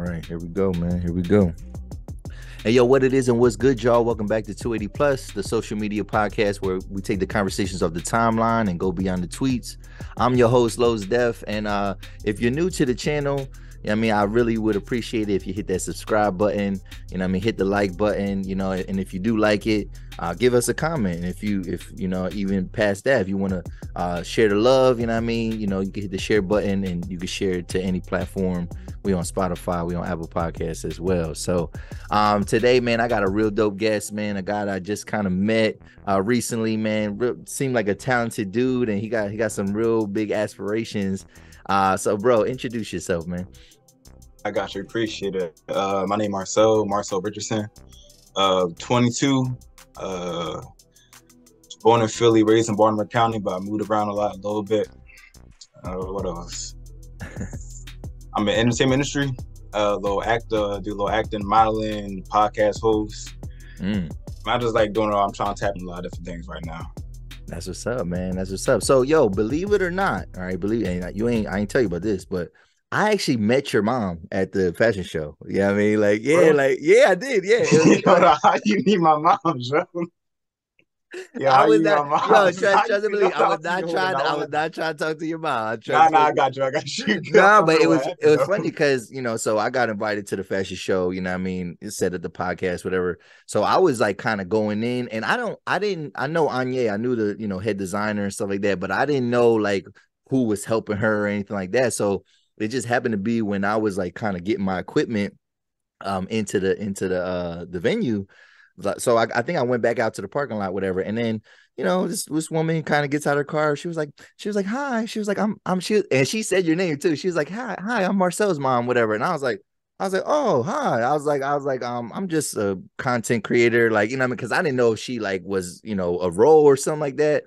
right, here we go, man. Here we go. Hey, yo, what it is and what's good, y'all? Welcome back to 280 Plus, the social media podcast where we take the conversations off the timeline and go beyond the tweets. I'm your host, Lowe's Def, and if you're new to the channel, I really would appreciate it if you hit that subscribe button, hit the like button, and if you do like it, give us a comment. And if even past that, if you want to share the love, you can hit the share button and you can share it to any platform. We on Spotify, we on Apple Podcasts as well. So today, man, I got a real dope guest, man, a guy that I just kind of met recently, man. Seemed like a talented dude, and he got some real big aspirations. So bro, introduce yourself, man. I got you. Appreciate it. My name is Marcel Richardson. 22. Born in Philly, raised in Baltimore County, but I moved around a little bit. What else? I'm in entertainment industry. Little actor, do a little acting, modeling, podcast host. I just like doing it all. I'm trying to tap in a lot of different things right now. That's what's up, man. That's what's up. So, yo, believe it or not, all right, I ain't tell you about this, but I actually met your mom at the fashion show. You know what I mean? I did. Yeah. How you need my mom, bro? I was not, trust and believe. I was not trying to talk to your mom. I got you. No, but it was funny because, so I got invited to the fashion show, it said at the podcast, whatever. So I was like kind of going in, and I know Anya, I knew the, head designer and stuff like that, but I didn't know like who was helping her or anything like that. So it just happened to be when I was like kind of getting my equipment into the venue. So I think I went back out to the parking lot, whatever. And then, this woman kind of gets out of her car. She was like, hi. She was like, and she said your name too. She was like, hi, I'm Marcel's mom, whatever. And I was like, oh, hi. I was like, I'm just a content creator. Like, because I didn't know if she like was, a role or something like that.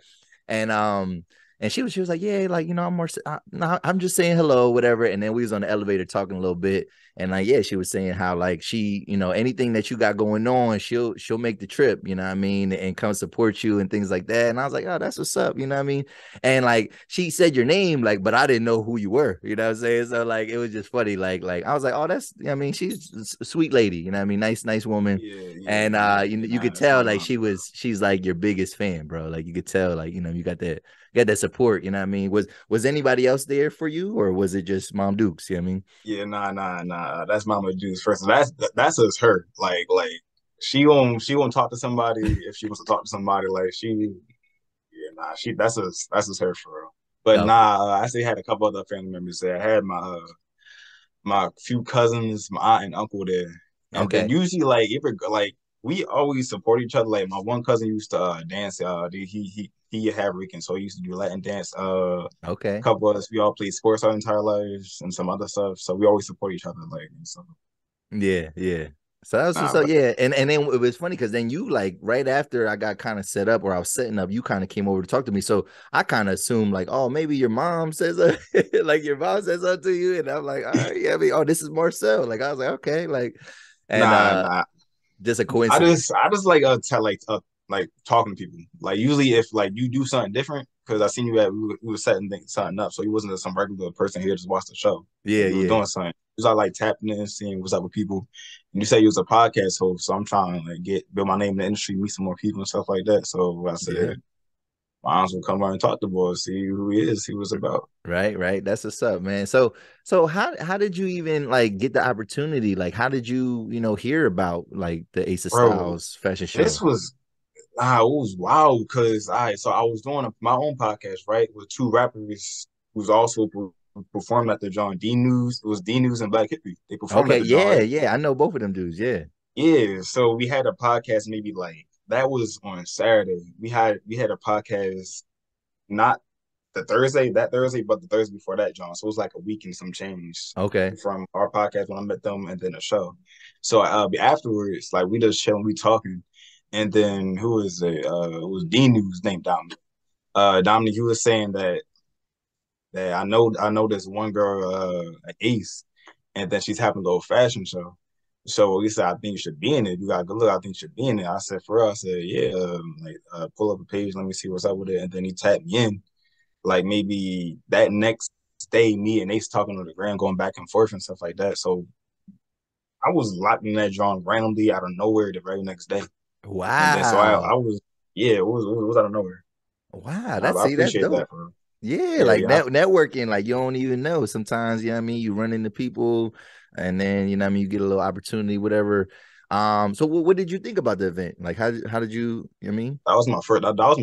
And she was like, yeah, like, I'm just saying hello, whatever. And then we was on the elevator talking a little bit. And like, yeah, she was saying how like she, anything that you got going on, she'll make the trip, and come support you and things like that. And I was like, oh, that's what's up, And like she said your name, like, but I didn't know who you were, you know what I'm saying? So like it was just funny. Like I was like, oh, she's a sweet lady, nice woman. And you could tell like she's like your biggest fan, bro. Like you could tell, like, you got that support, Was anybody else there for you, or was it just Mom Dukes? You know what I mean? Yeah, nah. That's Mama Dukes first. That's just her. Like she won't talk to somebody if she wants to talk to somebody. Like that's just her for real. But I actually had a couple other family members there. I had my few cousins, my aunt and uncle there. And then usually like we always support each other. Like my one cousin used to dance. He had Rican, so he used to do Latin dance. A couple of us, we all played sports our entire lives and some other stuff. So we always support each other, like, and so. Yeah. So that was yeah. And then it was funny because then you like right after I got kind of set up or I was setting up, you kind of came over to talk to me. So I kind of assumed like, oh, maybe your mom says like your mom says something to you, and I'm like, all right, yeah, oh, this is Marcel. Like I was like, okay, like, and just a coincidence. I just like like talking to people. Like usually if like you do something different, because I seen you we were setting something up, so you wasn't just some regular person here just watch the show. Yeah, you were doing something. You was like tapping in, seeing what's up with people. And you say you was a podcast host, so I'm trying to like build my name in the industry, meet some more people and stuff like that. So I said, my aunts will come around and talk to the boy, see who he is, see what's about. Right. That's what's up, man. So how did you even like get the opportunity? Like how did you hear about like the Ace of Styles fashion show? This was it was wild because so I was doing my own podcast, right, with two rappers who's also performed at the John D News. It was D News and Black Hippie. They performed at the John, right? Yeah. I know both of them dudes. Yeah. So we had a podcast maybe like that was on Saturday. We had a podcast not that Thursday, but the Thursday before that, John. So it was like a week and some change. From our podcast when I met them and then the show. So afterwards, like we just chilling, we talking. And then who is it? It was D News named Dominic. Dominic, he was saying that I know this one girl, Ace, and then she's having a little fashion show. So he said, I think you should be in it. You got a good look. I think you should be in it. I said, for real? I said, yeah. Pull up a page. Let me see what's up with it. And then he tapped me in. Like maybe that next day, me and Ace talking on the ground, going back and forth and stuff like that. So I was locked in that drawing randomly out of nowhere the very next day. And then so I Wow. was, yeah, it was out of nowhere. Wow. I That's appreciate dope. that for Yeah, yeah, like yeah. networking, like you don't even know. Sometimes, you know what I mean, you run into people and then, you know what I mean, you get a little opportunity, whatever. So what did you think about the event? Like how did you know what I mean? That was my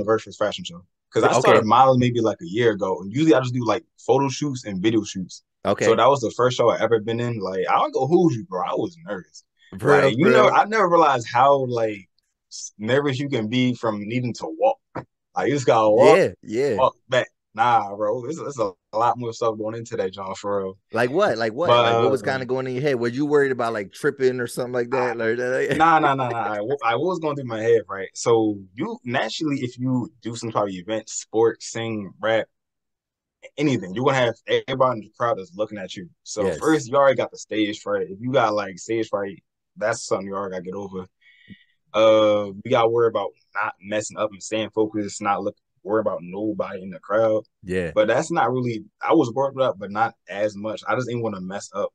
very first fashion show. Because I started Okay. modeling maybe like a year ago. And usually I just do like photo shoots and video shoots. So Okay. that was the first show I ever been in. Like, I don't go hold you, bro. I was nervous. For real, Like, for real. I never realized how like nervous you can be from needing to walk. Like, you just gotta Yeah, yeah. walk back. Nah, bro. It's a lot more stuff going into that, John, for real. Like what? Like what? Like what But was kind of going in your head? Were you worried about like tripping or something like I, that? Like, nah. I was going through my head, right? So you naturally, if you do some type of event, sport, sing, rap, anything, you're gonna have everybody in the crowd that's looking at you. So yes. first, you already got the stage fright. If you got like stage fright, that's something you already gotta get over. We gotta worry about not messing up and staying focused, not worry about nobody in the crowd. Yeah. But that's not really. I was worried up, but not as much. I just didn't want to mess up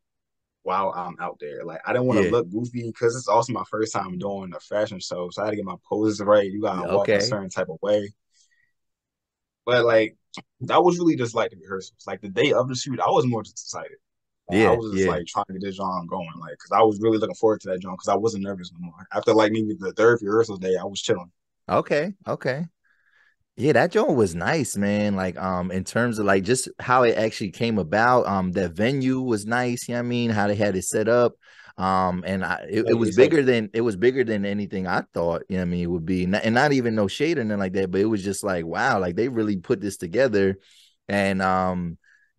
while I'm out there. Like, I didn't want to Yeah. look goofy because it's also my first time doing a fashion show. So I had to get my poses right. You gotta walk a Okay. certain type of way. But like that was really just like the rehearsals. Like the day of the shoot, I was more just excited. I Yeah, was just yeah. like trying to get this John going, like because I was really looking forward to that John because I wasn't nervous no more. After like maybe the third rehearsal day, I was chilling. Okay. Okay. Yeah, that joint was nice, man. Like, in terms of like just how it actually came about. That venue was nice, you know what I mean? How they had it set up. And it was Exactly. bigger than anything I thought, you know what I mean, it would be. And not even no shade or nothing like that, but it was just like, wow, like they really put this together. And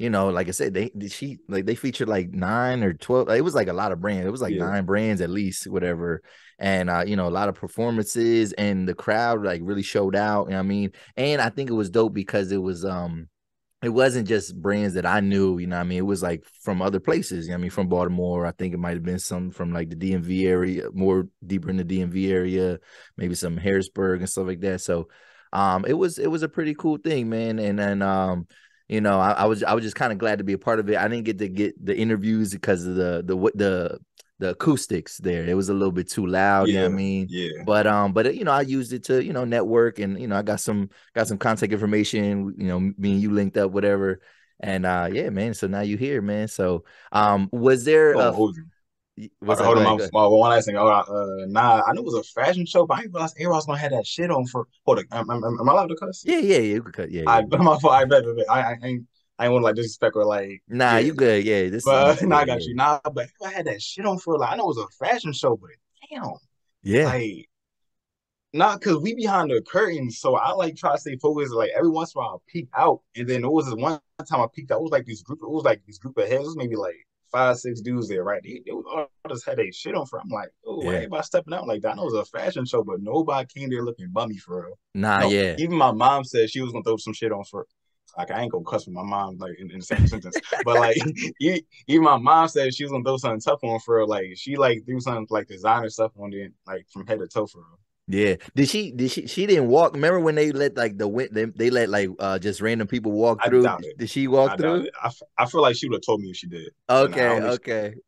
like I said, they featured like 9 or 12. It was like a lot of brands. It was like Yeah. 9 brands at least, whatever. And a lot of performances and the crowd like really showed out, you know what I mean? And I think it was dope because it wasn't just brands that I knew, you know what I mean? It was like from other places, you know what I mean? From Baltimore. I think it might have been some from like the DMV area, more deeper in the DMV area, maybe some Harrisburg and stuff like that. So it was a pretty cool thing, man. And then I was just kind of glad to be a part of it. I didn't get the interviews because of the acoustics there. It was a little bit too loud, you know what I Yeah. mean? Yeah. But I used it to, network, and I got some contact information, me and you linked up, whatever. And yeah, man. So now you here, man. So was there Oh, hold you. what's that? Hold Go on, ahead, go ahead. one last thing. Nah, I knew it was a fashion show, but I didn't realize everybody was gonna have that shit on for. Hold on, am I allowed to cuss? Yeah, yeah, yeah. You could cut. Yeah, I yeah. my fault. I ain't want to like disrespect or like Nah, yeah. you good. Yeah, this is But nah, yeah, I got yeah. you. Nah, but I had that shit on for like I know it was a fashion show, but damn, Yeah. like not because we behind the curtains, so I like try to stay focused. Like every once in a while, I'll peek out, and then there was this one time I peeked out. It was like this group. It was like this group of heads. It was maybe like 5, 6 dudes there, right? They all just had a shit on for. I'm like, oh, why Yeah. everybody stepping out like that? I know it was a fashion show, but nobody came there looking bummy for real. Nah, No, yeah. even my mom said she was gonna throw some shit on for. Like I ain't gonna cuss with my mom like in the same sentence, but like even my mom said she was gonna throw something tough on for her. Like she like threw something like designer stuff on there, like from head to toe for her. Yeah. She didn't walk. Remember when they let like they let like just random people walk I through? doubt it. Did she walk I doubt through? it. I feel like she would have told me if she did, but nah, I Okay, don't think okay. she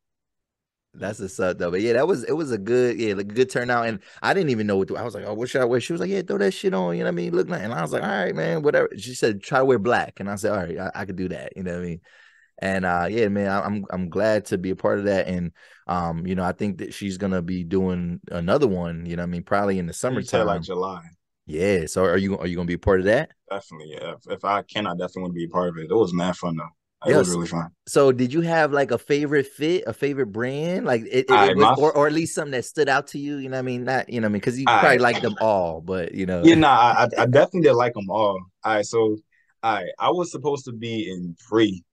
That's a sub though. But yeah, it was a good, yeah, like good turnout. And I didn't even know what to, I was like, oh, what should I wear? She was like, yeah, throw that shit on, you know what I mean? Look like, and I was like, all right, man, whatever. She said, try to wear black. And I said, all right, I could do that, you know what I mean? And yeah, man, I'm glad to be a part of that. And I think that she's gonna be doing another one, you know what I mean, probably in the she said like summertime. July. Yeah. So are you gonna be a part of that? Definitely, yeah. If I can, I definitely want to be a part of it. It was mad fun though. It was Yes. really fun. So did you have like a favorite fit, a favorite brand? Like it I was, my or at least something that stood out to you, you know what I mean? Not, you know what I mean? Because you probably I like them all, but yeah, nah, I definitely did like them all. All right, so I was supposed to be in three.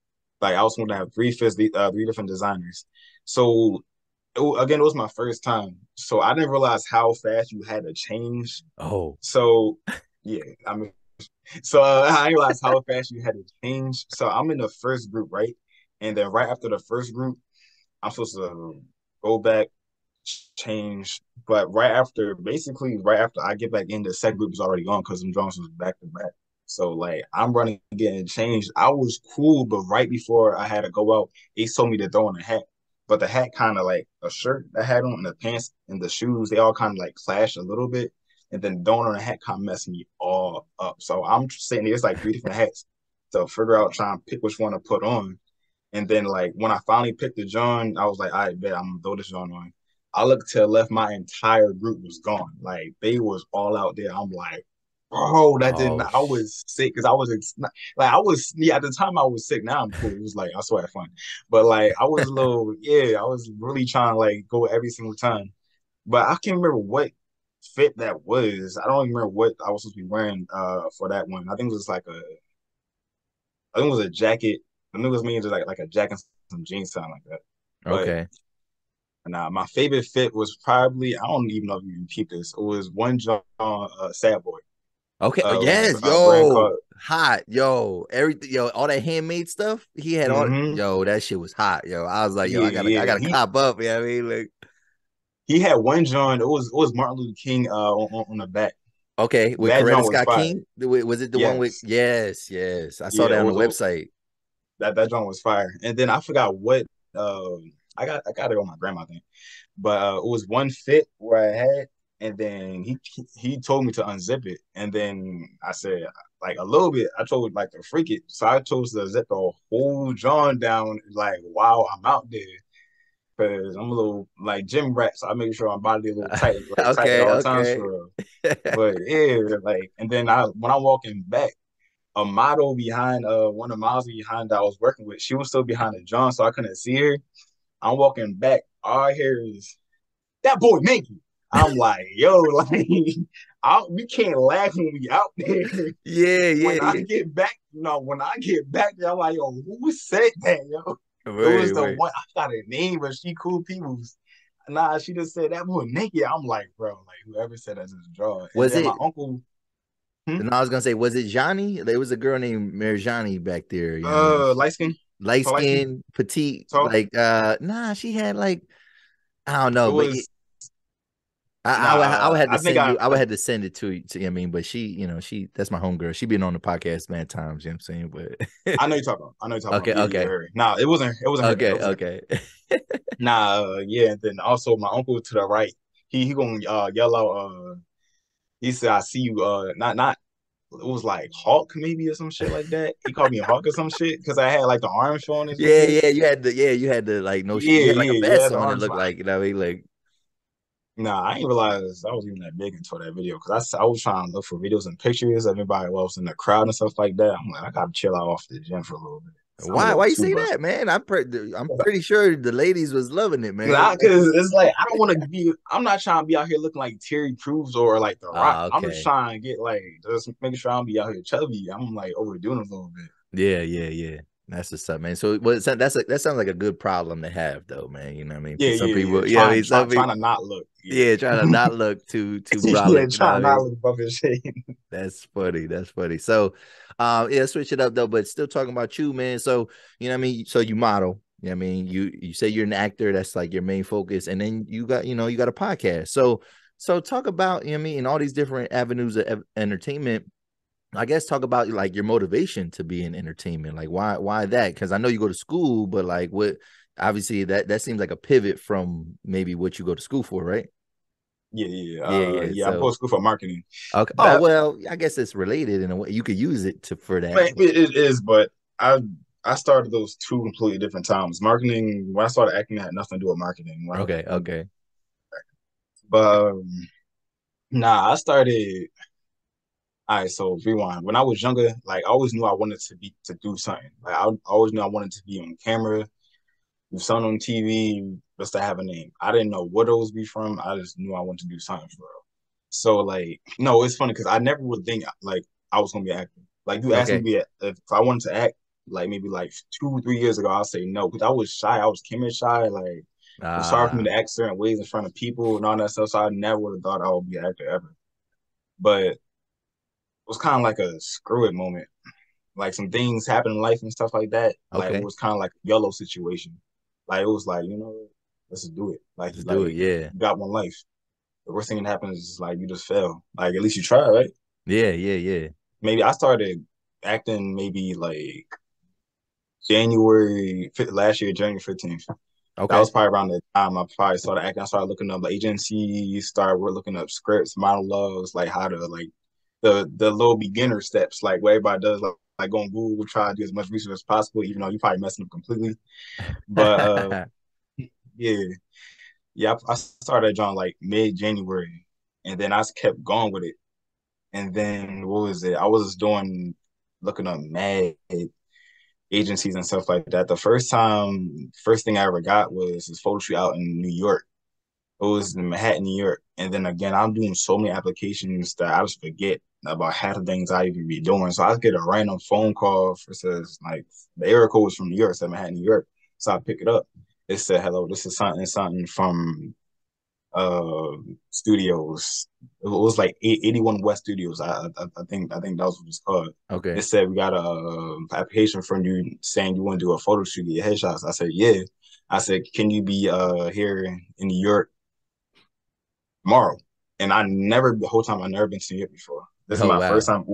Like I was going to have three fits, three different designers. So again, it was my first time, so I didn't realize how fast you had to change. oh, So yeah, I mean, so I didn't realize how fast you had to change. So I'm in the first group, right? And then right after the first group, I'm supposed to go back, change. But basically right after I get back in, the second group is already on because some Jones was back to back. So like I'm running, getting changed. I was cool, but right before I had to go out, they told me to throw in a hat. but the hat kind of like a shirt I had on and the pants and the shoes, they all kind of like clash a little bit. And then throwing on the hat kind of messed me all up. So I'm sitting there, it's like 3 different hats. So figure out, trying to pick which one to put on. And then like when I finally picked the John, I was like, I bet I'm gonna throw this John on. I looked to the left, my entire group was gone. Like they was all out there. I'm like, bro, that didn't. Oh, I was sick because I was like, I was, yeah, at the time I was sick. Now I'm cool. It was like I swear I had fun, but like I was a little, yeah, I was really trying to like go every single time. But I can't remember what fit that was. I don't even remember what I was supposed to be wearing for that one. I think it was like I think it was a jacket. I think it was me just like a jacket and some jeans, something like that. But okay. nah, my favorite fit was probably, I don't even know if you can keep this. It was one John Sad Boy. Okay. It was Yes. a brand Yo. called. Hot. Yo. Everything. Yo. All that handmade stuff. He had all. Mm-hmm. Yo. That shit was hot. Yo. I was like, yo. Yeah, I yeah. gotta cop up. Yeah. I mean, like. He had one John. It was Martin Luther King on the back. Okay. With That Coretta John was Scott fire. King. Was it the one with? Yes. Yes. Yes. I saw Yeah, that on the website. that John was fire. And then I forgot what I got it on my grandma thing. But it was one fit where I had, and then he told me to unzip it, and then I said like a little bit. I told like to freak it, so I chose to zip the whole John down. Like wow, I'm out there because I'm a little like gym rat, so I make sure my body a little tight, like tight at Okay. all times Okay. for real. But yeah, like, and then when I'm walking back, a model behind one of the models behind that I was working with, she was still behind the John, so I couldn't see her. I'm walking back, all I hear is that boy Mickey. I'm like, yo, like, we can't laugh when we out there. Yeah. Yeah. When I Yeah. get back, when I get back there, I'm like, yo, who said that, yo? It was Wait. the Wait. one, I got her name, but she cool people. Nah, she just said that boy naked. I'm like, bro, like whoever said that's just draw. And Was then my it? uncle, And I was gonna say, was it Johnny? There was a girl named Marjani back there. You know what I mean? light skin, Light tall light skin, skin, petite, tall. like nah, she had like I don't It know, but was I would have to I think send you. I would have to send it to you. I mean, but she, she that's my homegirl. She been on the podcast many times. You know what I'm saying? But I know you're talking about. I know you're talking about. okay, Yeah, yeah, okay, her. Nah, it wasn't her. It okay, wasn't her. okay. Nah, yeah, and then also my uncle to the right, he gonna yell out. He said, "I see you." Not. It was like Hawk maybe or some shit like that. He called me Hawk or some shit because I had like the arm showing his Yeah, nigga. yeah. You had the like no. You Yeah, had like a yeah, yeah. vest The on. It arm looked shot. like what I mean, like Nah, I didn't realize I was even that big until that video because I was trying to look for videos and pictures of everybody else in the crowd and stuff like that. I'm like, I gotta chill out off the gym for a little bit. I'm a why little you too say bust. that, man? I'm pretty sure the ladies was loving it, man. Nah, because it's like I don't want to be. I'm not trying to be out here looking like Terry Crews or like The Rock. Ah, I'm just okay. trying to get like just making sure I don't be out here chubby. I'm like overdoing it a little bit. Yeah, yeah, yeah. That's the stuff, man. So, that sounds like a good problem to have, though, man. You know what I mean? Yeah, Because some yeah, yeah. people, yeah, I Trying, mean, some trying people, to not look. Yeah, yeah, trying to not look too yeah. brolic. You know what Trying I not mean? look above his shade. That's funny. That's funny. So, yeah, switch it up though, but still talking about you, man. So, you know what I mean? So you model. You know what I mean? You say you're an actor. That's like your main focus, and then you got you got a podcast. So talk about I mean, in all these different avenues of entertainment. I guess talk about like your motivation to be in entertainment. Like why that? Because I know you go to school, but like what? Obviously, that seems like a pivot from maybe what you go to school for, right? Yeah, yeah, Yeah, yeah. yeah. I go So to school for marketing. okay. Oh That, well, I guess it's related in a way. You could use it for that. but it is, but I started those two completely different times. Marketing, when I started acting, it had nothing to do with marketing. Okay, okay, But nah, I started. All right, so rewind. When I was younger, like I always knew I wanted to do something. Like I always knew I wanted to be on camera, do something on TV, just to have a name. I didn't know what it was be from. I just knew I wanted to do something for real. So like, no, it's funny because I never would think like I was gonna be an actor. Like you asked okay. me if I wanted to act, like maybe like 2 3 years ago, I'll say no because I was shy. I was camera shy. Like it was hard for me Ah, to act certain ways in front of people and all that stuff. So I never would have thought I would be an actor ever. But was kind of like a screw it moment. Like some things happen in life and stuff like that. Like it okay. was kind of like a YOLO situation. Like it was like, let's just do it. Let's do it. Like Yeah, you got one life. The worst thing that happens is like you just fail. Like at least you try, right? yeah, yeah, yeah. Maybe I started acting maybe like last year, January 15th. That Okay. was probably around the time I probably started acting. I started looking up like agencies, started we're looking up scripts, monologues, like how to like the little beginner steps, like what everybody does, like go on Google, try to do as much research as possible, even though you probably messing up completely. But yeah, yeah, I started John like mid-January, and then I just kept going with it. And then what was it? I was just doing looking up mad agencies and stuff like that. First thing I ever got was this photo shoot out in New York. It was in Manhattan, New York. And then again, I'm doing so many applications that I just forget about half the things I even be doing. So I get a random phone call for says like the area code was from New York, it said Manhattan, New York. So I pick it up. It said, "Hello, this is something from uh studios." It was like 81 West Studios. I think that was what it's called. It Okay. said we got a application from you saying you want to do a photo shoot, get your headshots. I said, yeah. I said, can you be here in New York tomorrow? And the whole time I never been to New York before. This is Oh my first wow. time.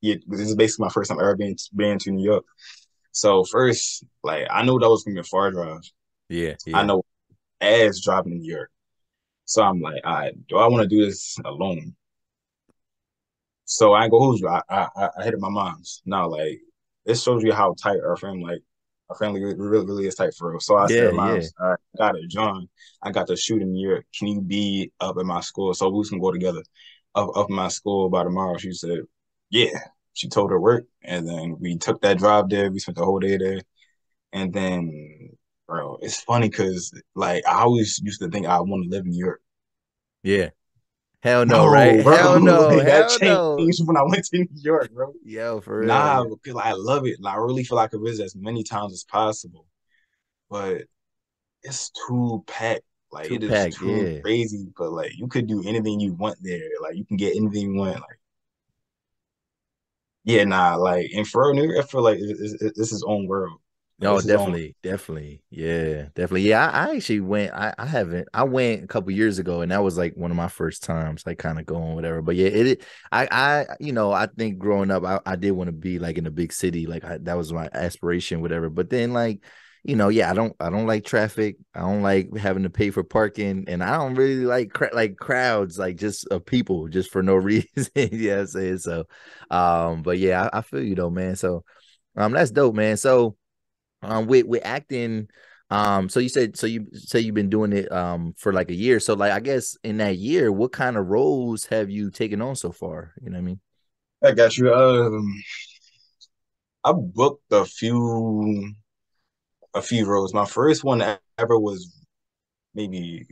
Yeah, this is basically my first time ever been to New York. So first, like I knew that was gonna be a far drive. Yeah, I yeah. know as driving to New York. So I'm like, all right, do I want to do this alone? So I ain't go hold you. I hit my mom's. Now like it shows you how tight our family really is tight for real. So I Yeah, said, yeah. mom's, I got it, John. I got the shoot in New York. Can you be up at my school so we can go together up in my school by tomorrow? She said, yeah. She told her work, and then we took that drive there. We spent the whole day there, and then, bro, it's funny because like I always used to think I want to live in New York. Yeah. Hell no, right? No, bro, Hell no. like that Hell changed no. when I went to New York, bro. Yo, for real. Nah, Yeah. because I love it. Like, I really feel like I could visit as many times as possible, but it's too packed. Like Two it is pack, too yeah. crazy. But like you could do anything you want there. Like you can get anything you want. Like yeah, nah. Like and for real, New York, I feel like it's his own world. Like No, it's his own. definitely, definitely. Yeah, definitely. Yeah, I actually went. I haven't. I went a couple years ago, and that was like one of my first times, like kind of going whatever. But yeah, I think growing up, I did want to be like in a big city, like that was my aspiration, whatever. But then like, yeah, I don't like traffic. I don't like having to pay for parking, and I don't really like like crowds, like just of people, just for no reason. Yeah, I'm saying so. But yeah, I feel you though, man. So, that's dope, man. So with acting, so you said, so you say you've been doing it for like a year, so like I guess in that year, what kind of roles have you taken on so far, you know what I mean? I got you. I booked a few roles. My first one ever was maybe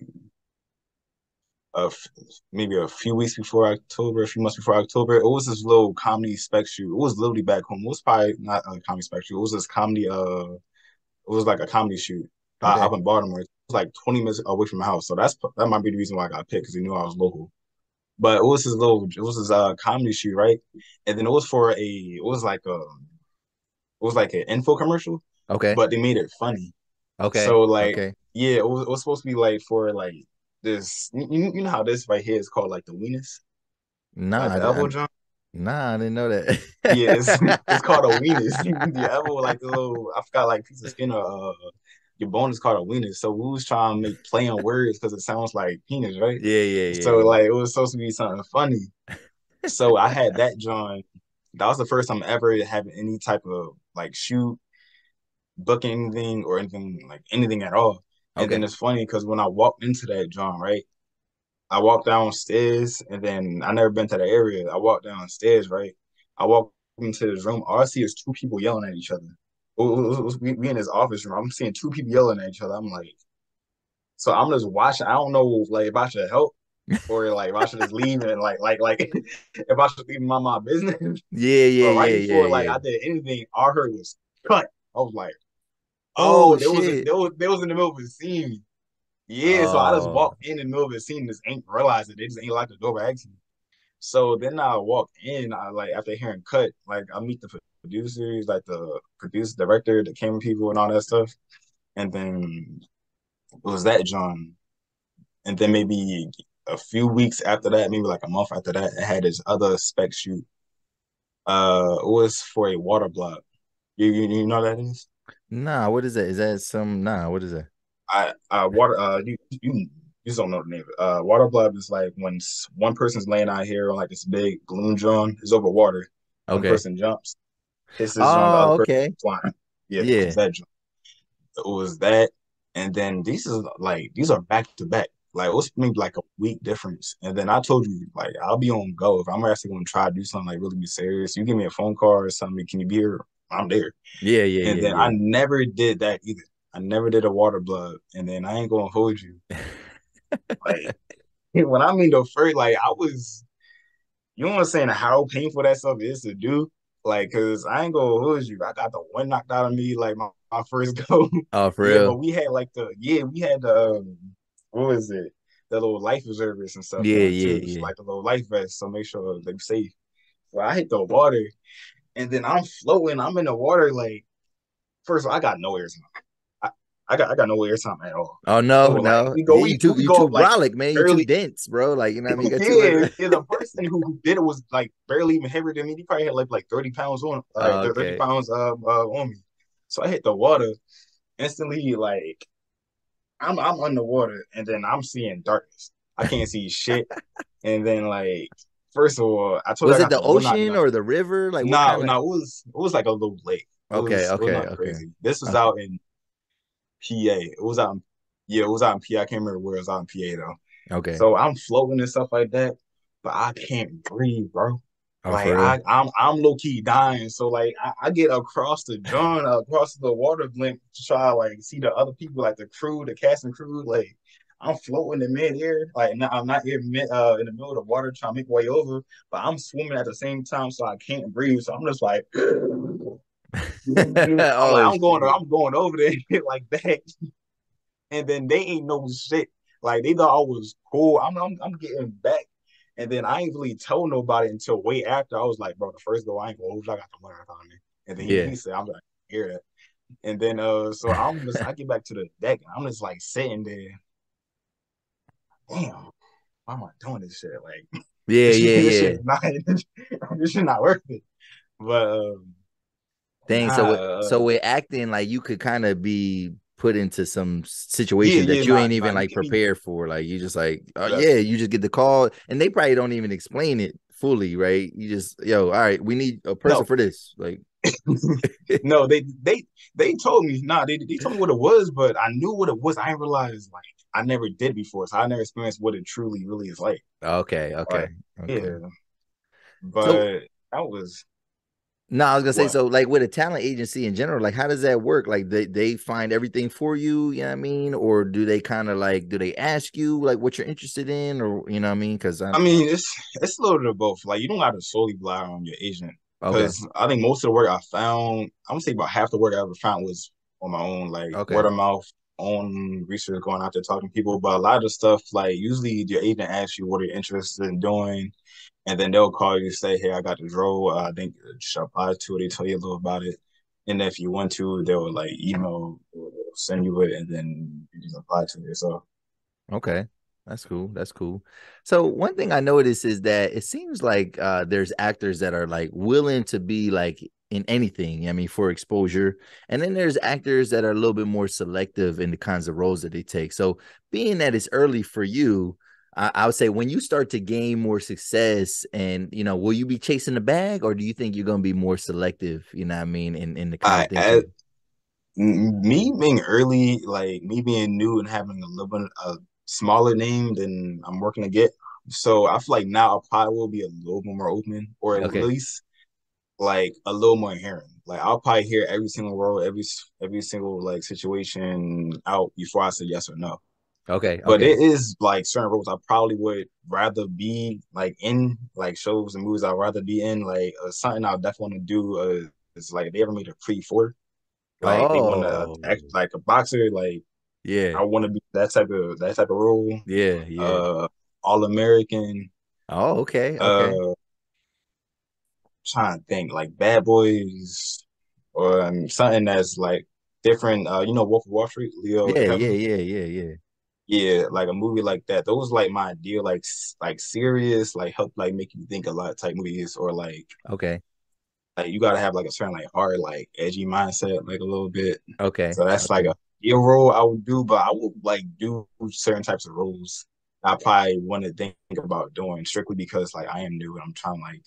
a f- maybe a few weeks before October, a few months before October. It was this little comedy spec shoot. It was literally back home. It was probably not a comedy spec shoot. It was this comedy. It was like a comedy shoot Okay. up in Baltimore. It was like 20 minutes away from my house. So that might be the reason why I got picked because he knew I was local. But it was this comedy shoot, right? And then it was like an info commercial, Okay. but they made it funny. Okay. So like, Okay. yeah, it was supposed to be like for like this. You know how this right here is called like the weenus, Nah, like I, the di- I elbow joint. nah, I didn't know Yeah, it's called a that. weenus. The elbow, like the little, I forgot like piece of skin or your bone is called a weenus. So we was trying to make play on words because it sounds like penis, right? Yeah, yeah, So yeah, like it was supposed to be something funny. So I had that joint. That was the first time ever having any type of like shoot, book anything or anything like anything at all. yeah. And then Okay. it's funny because when I walked into that joint, right? I walked downstairs and then I never been to the area. I walked downstairs, right? I walked into this room. All I see is two people yelling at each other. We in this office room. I'm seeing two people yelling at each other. I'm like, so I'm just watching. I don't know like if I should help or like if I should just leave and like if I should leave and mind my business. Yeah, yeah, But right yeah, yeah, before like yeah. I did anything, all I heard was cut. I was like, Oh oh, there was shit. there was in the middle of a scene. Yeah, so I just Oh, walked in the middle of the scene, just ain't realized it. They just ain't locked the door by accident. So then I walked in, I like after hearing cut, like I meet the producers, like the producer, director, the camera people and all that stuff. And then it was that John. And then maybe a few weeks after that, maybe like a month after that, I had this other spec shoot. It was for a water block. You know what that is? nah, what is that? Is that some, nah, what is that? Water you just don't know the name of it. Water blood is like when one person's laying out here on like this big balloon drum is over water. One Okay. person jumps, hits his on the Oh, other person okay. flying. Yeah, it was Yeah. that jump. It was that, and then these are back to back. Like it was maybe like a week difference. And then I told you, like, I'll be on go. If I'm actually gonna try to do something like really be serious, you give me a phone call or something, can you be here? I'm there. Yeah, yeah, And yeah, then I yeah. never did that either. I never did a water blood. And then I ain't gonna hold you. Like when I mean the first, like I was, you know what I'm saying, how painful that stuff is to do. Like, cause I ain't gonna hold you. I got the one knocked out of me like my first go. Oh, for Yeah, but real? we had like we had the what was it? The little life preservers and stuff Yeah, on yeah, too. yeah. Like the little life vests, so make sure they're safe. Well, I hit the water and then I'm floating. I'm in the water. Like, first of all, I got no air time. I got no airtime at all. Oh So no, like no. Yeah, we you go too up like brolic, man. You too barely. dense, bro. Like, you know what I mean? You got too Yeah, much. yeah, the person who did it was like barely even heavier than me. He probably had like 30 pounds on, Oh, 30 okay. pounds on me. So I hit the water instantly. Like I'm underwater, and then I'm seeing darkness. I can't see shit. And then like first of all, I told you Was I it got the the one knocked ocean out. or the river? Like, what Nah, kind of? nah, it was like a little lake. Okay, It was okay, not okay, crazy. This was okay, out in PA. It was out in, yeah, it was out in PA. I can't remember where it was out in PA though. okay. So I'm floating and stuff like that, but I can't breathe, bro. Oh, Like for real? I'm low key dying. So like I get across the John, across the water blimp to try like see the other people, like the crew, the cast and crew. Like I'm floating in midair. Like I'm not here in the middle of the water trying to make my way over, but I'm swimming at the same time, so I can't breathe. So I'm just like Oh shit. I'm going over there like that. And then they ain't no shit. Like they thought I was cool. I'm getting back. And then I ain't really told nobody until way after. I was like, bro, the first go I ain't gonna hold you. I got the winner on me. And then Yeah. he said, I'm like, hear that. And then so I get back to the deck and I'm just like sitting there. Damn, why am I doing this shit? Like Yeah, yeah, this shit yeah. is not this shit not worth it. But Dang. nah, So with acting, like you could kind of be put into some yeah, situations yeah, that you ain't nah, even you like can be prepared for. Like you just like, oh yeah. yeah, you just get the call, and they probably don't even explain it fully, right? You just, yo, all right, we need a person No, for this. Like, no, they told me, nah, they told me what it was, but I knew what it was. I didn't realize like I never did before, so I never experienced what it truly really is like. okay, Like, okay, okay. yeah, So but that was no, I was gonna say, what so like with a talent agency in general, like how does that work? Like they find everything for you, you know what I mean? Or do they kind of like do they ask you like what you're interested in, or you know what I mean? Because I I'm mean, it's a little bit of both. Like, you don't have to solely rely on your agent okay, because I think most of the work I found, I'm gonna say about half the work I ever found was on my own, like okay, word of mouth, own research, going out there talking to people. But a lot of the stuff, like usually your agent asks you what are you interested in doing, and then they'll call you and say, "Hey, I got this role. I think you should apply to it." They tell you a little about it, and if you want to, they'll like email or they'll send you it, and then you just apply to it. So okay. That's cool. That's cool. So one thing I noticed is that it seems like there's actors that are like willing to be like in anything. I mean, for exposure, and then there's actors that are a little bit more selective in the kinds of roles that they take. So being that it's early for you, I would say when you start to gain more success, and you know, will you be chasing the bag, or do you think you're gonna be more selective? You know what I mean, in the kind of things I you. me being early, like me being new and having a little bit a smaller name than I'm working to get. So I feel like now I probably will be a little bit more open, or at Okay. least like a little more hearing. Like I'll probably hear every single role, every single like situation out before I say yes or no. Okay. But Okay. it is like certain roles I probably would rather be like in, like shows and movies I'd rather be in. Like something I definitely want to do is like they ever made a pre for like they want to Oh, act like a boxer. Like yeah. I want to be that type of role. Yeah. Yeah. Uh, All American. Oh, okay. Okay. Uh, Trying to think like Bad Boys or something that's like different. You know, Wolf of Wall Street, Leo Yeah, yeah, DiCaprio. yeah, yeah, yeah. Yeah, like a movie like that. Those like my ideal, like serious, like help like make you think a lot type movies, or Okay. like you gotta have like a certain like hard, like edgy mindset, like a little bit. Okay. So that's like Okay. be a role I would do, but I would like do certain types of roles I probably wouldn't think about doing strictly because like I am new and I'm trying to like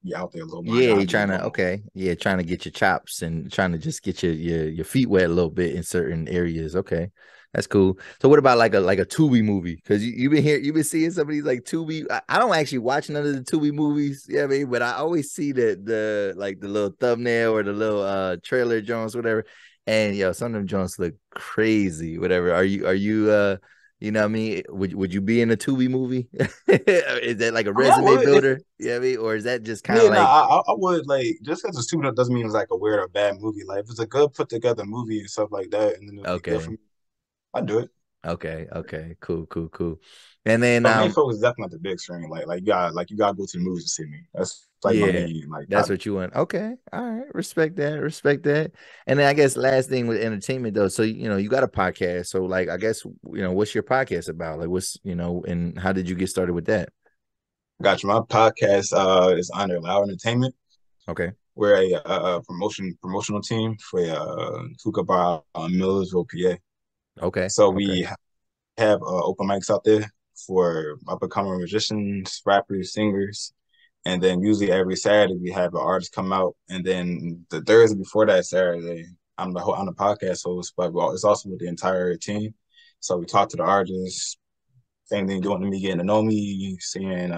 be out there a little more. I Yeah, gotta you're do a trying little to more. okay. Yeah, trying to get your chops and trying to just get your feet wet a little bit in certain areas. Okay. That's cool. So what about like a Tubi movie? Because you've been here, you've been seeing some of these like Tubi. I don't actually watch none of the Tubi movies, yeah, I mean, but I always see the like the little thumbnail or the little trailer Jones, whatever. And yo, some of them Jones look crazy, whatever. Are you you know what I mean? Would you be in a Tubi movie? Is that like a I mean, I resume would if builder? You know what I mean? Or is that just kind yeah, of no, like I would like just because it's stupid doesn't mean it's like a weird or bad movie. Like if it's a good put together movie and stuff like that, and then it'll be good for okay. me, I'd do it. Okay, okay, cool, cool, cool. And then But main focus is definitely the big screen. You gotta go to the movies to see me. That's like my yeah, main like that's what you want. Okay, all right, respect that, respect that. And then I guess last thing with entertainment though, so you know, you got a podcast. So like I guess what's your podcast about? Like what's and how did you get started with that? got you. My podcast is under Loud Entertainment. Okay, We're a promotional team for Hookah Bar Millersville, PA. okay, So okay, we have open mics out there for up and coming musicians, rappers, singers. And then usually every Saturday we have an artist come out. And then the Thursday before that Saturday, I'm the podcast host, but it's also with the entire team. So we talk to the artists, same thing doing to me, getting to know me, seeing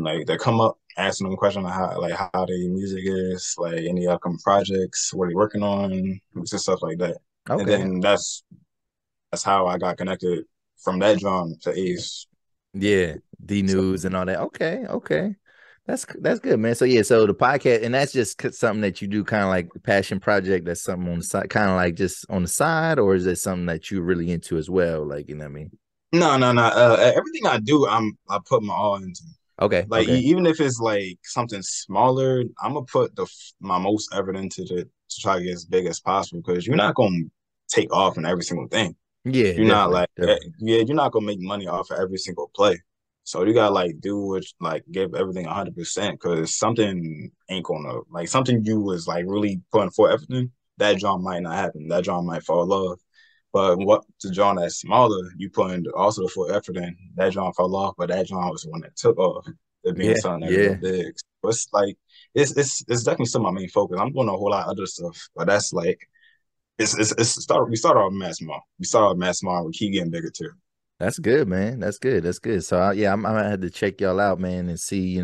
like they come up, asking them questions on how their music is, like any upcoming projects, what are you working on, just stuff like that. And okay. then that's how I got connected from that drum to Ace. Yeah, D So news and all that. Okay, okay. That's good, man. So yeah, so the podcast, and that's just something that you do, kind of like passion project. That's something on the side, kind of like just on the side, or is it something that you're really into as well? Like, you know what I mean? no, no, no. Everything I do, I put my all into. Okay, Like okay. even if it's like something smaller, I'm gonna put my most effort into to try to get as big as possible because you're not gonna take off in every single thing. Yeah, You're not definitely, like definitely. yeah, you're not gonna make money off of every single play. So you gotta like do what like give everything 100% because something ain't gonna like something you was like really putting for everything. That job might not happen. That job might fall off. But what the job that's smaller, you put in also the full effort in. That job fell off, but that job was the one that took off. It being Yeah, something that real yeah. big. But it's like it's definitely still my main focus. I'm doing a whole lot of other stuff, but that's like we start off mass small. We start off mass small. We keep getting bigger too. That's good, man. That's good. That's good. So yeah, I might have to check y'all out, man, and see,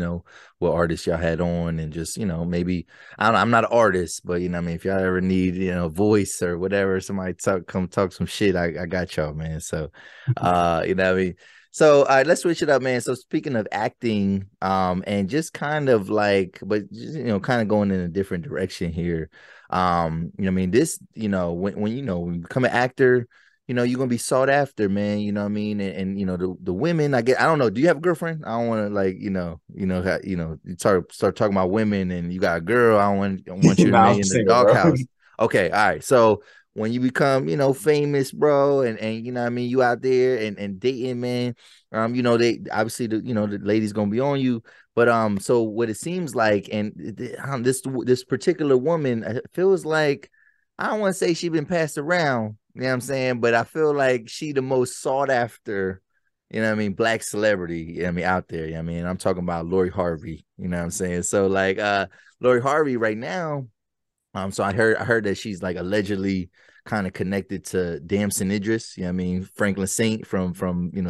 what artists y'all had on, and just, maybe I don't know, I'm not an artist, but what I mean, if y'all ever need, voice or whatever, somebody come talk some shit, I got y'all, man. So, what I mean. So, all right, let's switch it up, man. So, speaking of acting, and just kind of like, but just, kind of going in a different direction here. I mean, this, when you become an actor, you're gonna be sought after, man. You know what I mean? And the women, I don't know. Do you have a girlfriend? I don't want to like, you start talking about women and you got a girl. I want you to Nah, be I'm in the single, bro. doghouse. Okay, all right. So when you become, famous, bro, and you know what I mean, you out there and dating, man. They obviously the lady's gonna be on you. But so what it seems like, and this particular woman feels like I don't want to say she been passed around, you know what I'm saying? But I feel like she the most sought after, black celebrity, out there. You know what I mean? I'm talking about Lori Harvey, you know what I'm saying? So like Lori Harvey right now, so I heard that she's like allegedly kind of connected to Damson Idris, you know what I mean? Franklin Saint from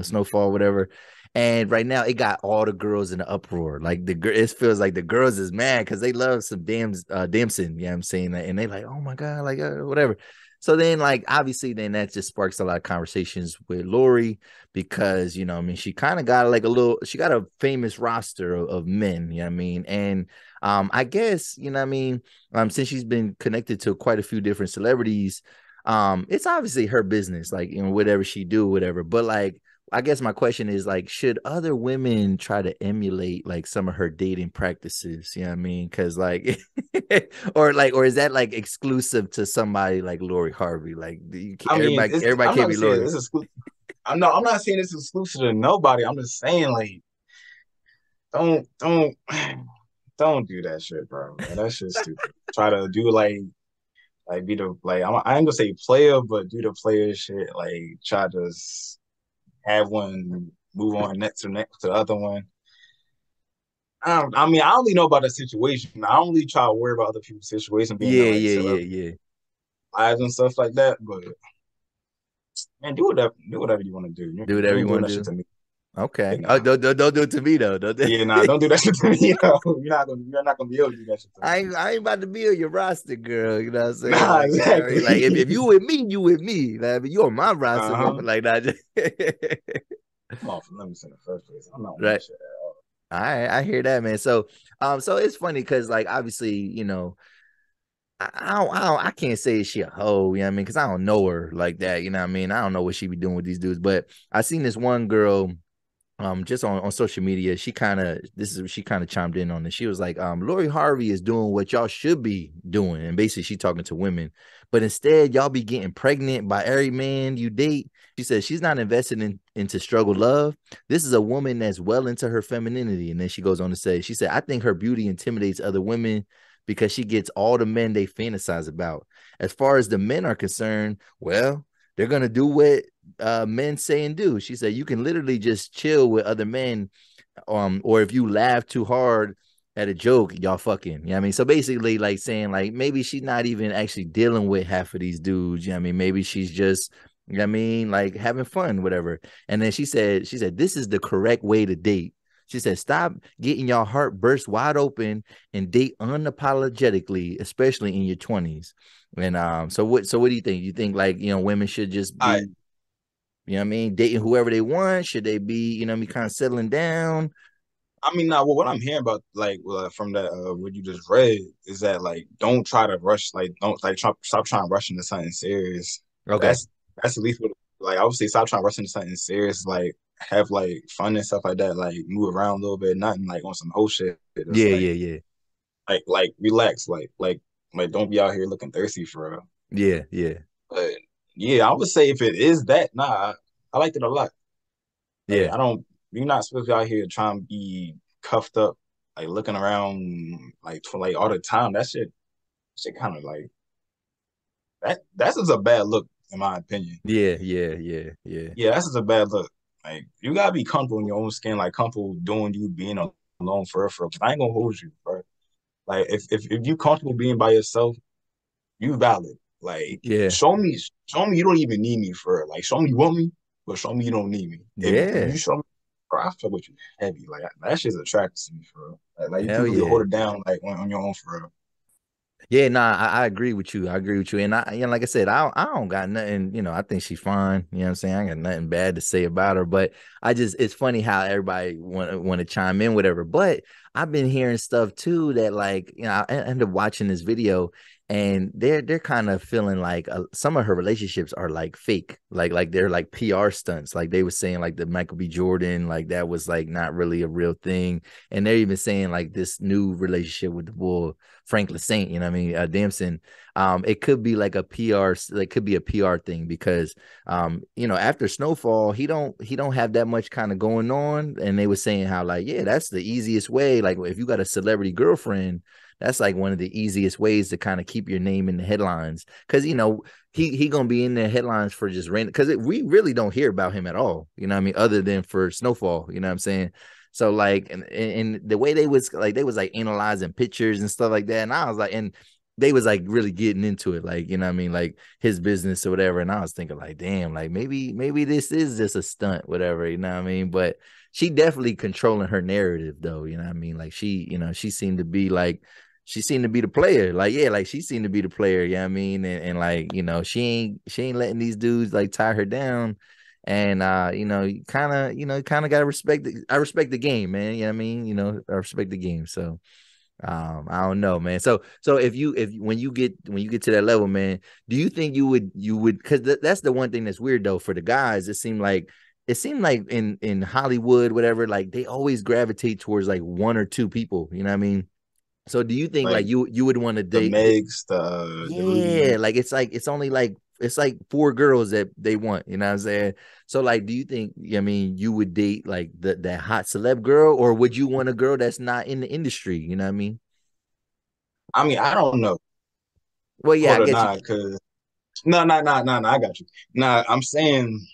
Snowfall, whatever. And right now it got all the girls in the uproar. Like it feels like the girls is mad because they love some Damson, you know what I'm saying? And they like, oh my God, like whatever. So then, like, obviously, then that just sparks a lot of conversations with Lori because, I mean, she kind of got like she got a famous roster of men, you know what I mean? And I guess, I mean, since she's been connected to quite a few different celebrities, it's obviously her business, like, whatever she do, whatever. But like, I guess my question is like, should other women try to emulate like some of her dating practices? You know what I mean? Because like, or is that like exclusive to somebody like Lori Harvey? Like, I mean, everybody I'm can't not be saying Lori. this is exclusive. I'm not saying it's exclusive to nobody. I'm just saying like don't don't do that shit, bro. Like, that shit's stupid. Try to do like like be the like I ain't gonna say player, but do the player shit. Like try to have one move on next to the other one. I mean, I only know about the situation. I only try to worry about other people's situation, being in Yeah, like yeah, yeah, celebrity yeah. lives and stuff like that. But man, do whatever you want to do. Do You whatever you ain't doing want that to shit do. to me. Okay. Oh, Nah. don't do it to me though. Don't do Yeah, nah, don't do that shit to me. You're not gonna be able to do that shit to me. I ain't about to be on your roster, girl. You know what I'm saying? Nah, Like, you know what I mean? Like if exactly. you with me, you with me. Like, if you on my roster, Uh-huh. motherfucker, like that. I'm off limits in the first place. I'm not on Right. that shit at all. I hear that, man. So so it's funny because like obviously, I can't say she a hoe, you know what I mean? Because I don't know her like that, you know what I mean? I don't know what she be doing with these dudes, but I seen this one girl just on social media. She kind of chimed in on this. She was like, Lori Harvey is doing what y'all should be doing, and basically she talking to women, but instead y'all be getting pregnant by every man you date. She says she's not invested into struggle love. This is a woman that's well into her femininity. And then she goes on to say, she said, I think her beauty intimidates other women because she gets all the men they fantasize about. As far as the men are concerned, well, they're gonna do what men say and do. She said you can literally just chill with other men, or if you laugh too hard at a joke, y'all fucking. You know what I mean? So basically, like saying like maybe she's not even actually dealing with half of these dudes. You know what I mean? Maybe she's just, you know what I mean, like having fun, whatever. And then she said, this is the correct way to date. She said, stop getting your heart burst wide open and date unapologetically, especially in your 20s. And so what do you think? You think like, women should just All right. be, you know what I mean, dating whoever they want? Should they be, you know what I mean, kind of settling down? I mean, now what I'm hearing about, like, from that what you just read, is that like don't try to rush, like don't like stop trying to rush into something serious. Okay. That's at least what, like, I would say stop trying to rush into something serious. Like have like fun and stuff like that. Like move around a little bit, nothing like on some whole shit. Just Yeah, yeah, yeah. like relax, like don't be out here looking thirsty for real. Yeah, yeah, But yeah, I would say if it is that, nah, I liked it a lot. Like yeah, I don't, you're not supposed to be out here trying to be cuffed up, like looking around like all the time. Shit kind of like that's just a bad look in my opinion. yeah, yeah, yeah, yeah, Yeah, that's just a bad look. Like you gotta be comfortable in your own skin, like comfortable doing you being alone for real, for real. 'Cause I ain't gonna hold you, bro. Like if you comfortable being by yourself, you valid. Like yeah, show me you don't even need me for real. Like show me you want me, but show me you don't need me. If yeah. you show me, bro, I fuck with you heavy. Like that shit's attractive to me for real. Like you can Hell really yeah. hold it down like on your own for real. Yeah, nah, I agree with you. I agree with you. And like I said, I don't got nothing, I think she's fine. You know what I'm saying? I got nothing bad to say about her. But it's funny how everybody want to chime in, whatever. But I've been hearing stuff too that like, I ended up watching this video and they're kind of feeling like some of her relationships are like fake. Like they're like PR stunts. Like they were saying like the Michael B. Jordan, like that was like not really a real thing. And they're even saying like this new relationship with the bull Frank Saint, you know what I mean? Damson, it could be like a PR, like could be a PR thing because after Snowfall, he don't have that much kind of going on. And they were saying how like, yeah, that's the easiest way. Like if you got a celebrity girlfriend, that's like one of the easiest ways to kind of keep your name in the headlines. Cause he gonna be in the headlines for just random because we really don't hear about him at all, you know what I mean, other than for Snowfall, you know what I'm saying? So like, and the way they was like analyzing pictures and stuff like that, and I was like, and they was like really getting into it, like you know what I mean, like his business or whatever. And I was thinking like, damn, like maybe this is just a stunt, whatever, you know what I mean. But she definitely controlling her narrative though, you know what I mean. Like she seemed to be like. She seemed to be the player, like yeah, like she seemed to be the player, you know what I mean, and like she ain't letting these dudes like tie her down, and you kind of gotta respect I respect the game, man. You know what I mean? I respect the game. So I don't know, man. So if when you get to that level, man, do you think you would because that's the one thing that's weird though for the guys. It seemed like in Hollywood, whatever, like they always gravitate towards like one or two people, you know what I mean? So do you think Like like you would want to the date? Megs, the Yeah, Rudies. like it's only like it's like four girls that they want, you know what I'm saying? So like do you think I mean you would date like that hot celeb girl or would you want a girl that's not in the industry, you know what I mean? I mean, I don't know. Well, yeah, hold I on, guess you. nah, cause no, I got you. Nah, I'm saying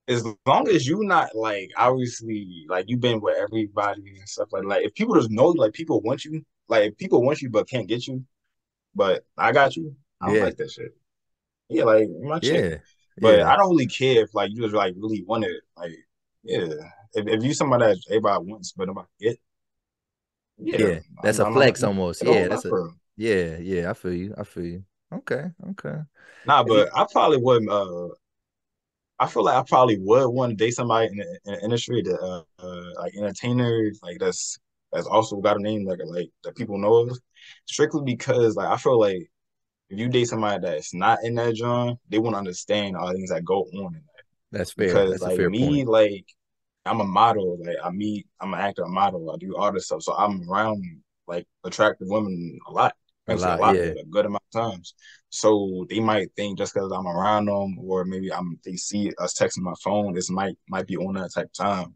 as long as you not like obviously like you've been with everybody and stuff like if people just know like people want you, like if people want you but can't get you, but I got you. I don't Yeah, like that shit. Yeah, like my chick. yeah, But yeah, I don't really care if like you just like really want it. Like, yeah. If you somebody that everybody wants, but if I get, yeah, yeah. That's a I'm flex almost. the whole Yeah, lot that's a. for real. Yeah, yeah. I feel you. I feel you. Okay, okay. Nah, Yeah, but I probably wouldn't I feel like I probably would want to date somebody in the industry that like entertainers like that's also got a name like that people know of. Strictly because like I feel like if you date somebody that's not in that genre, they won't understand all the things that go on in that. that's fair. Because That's a like fair point. me, like I'm a model, like I'm an actor, a model, I do all this stuff. So I'm around like attractive women a lot. A Actually a lot. lot, Yeah, a good amount of times. So they might think just because I'm around them or maybe they see us texting my phone, this might be on that type of time.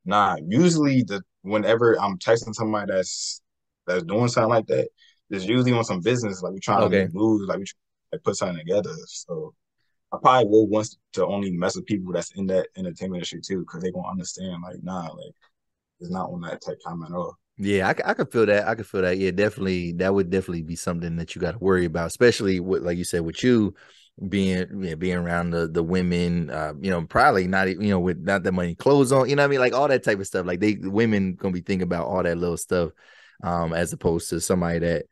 Nah, usually whenever I'm texting somebody that's doing something like that, it's usually on some business, like we trying to okay. make moves, like we trying to like, put something together. So I probably will want to only mess with people that's in that entertainment industry too, because they gonna understand like, nah, like it's not on that type time at all. Yeah, I could feel that. I could feel that. Yeah, definitely. That would definitely be something that you got to worry about, especially with, like you said, with you being, yeah, being around the women, probably not, with not that many clothes on, you know what I mean? Like all that type of stuff. Like the women gonna be thinking about all that little stuff, as opposed to somebody that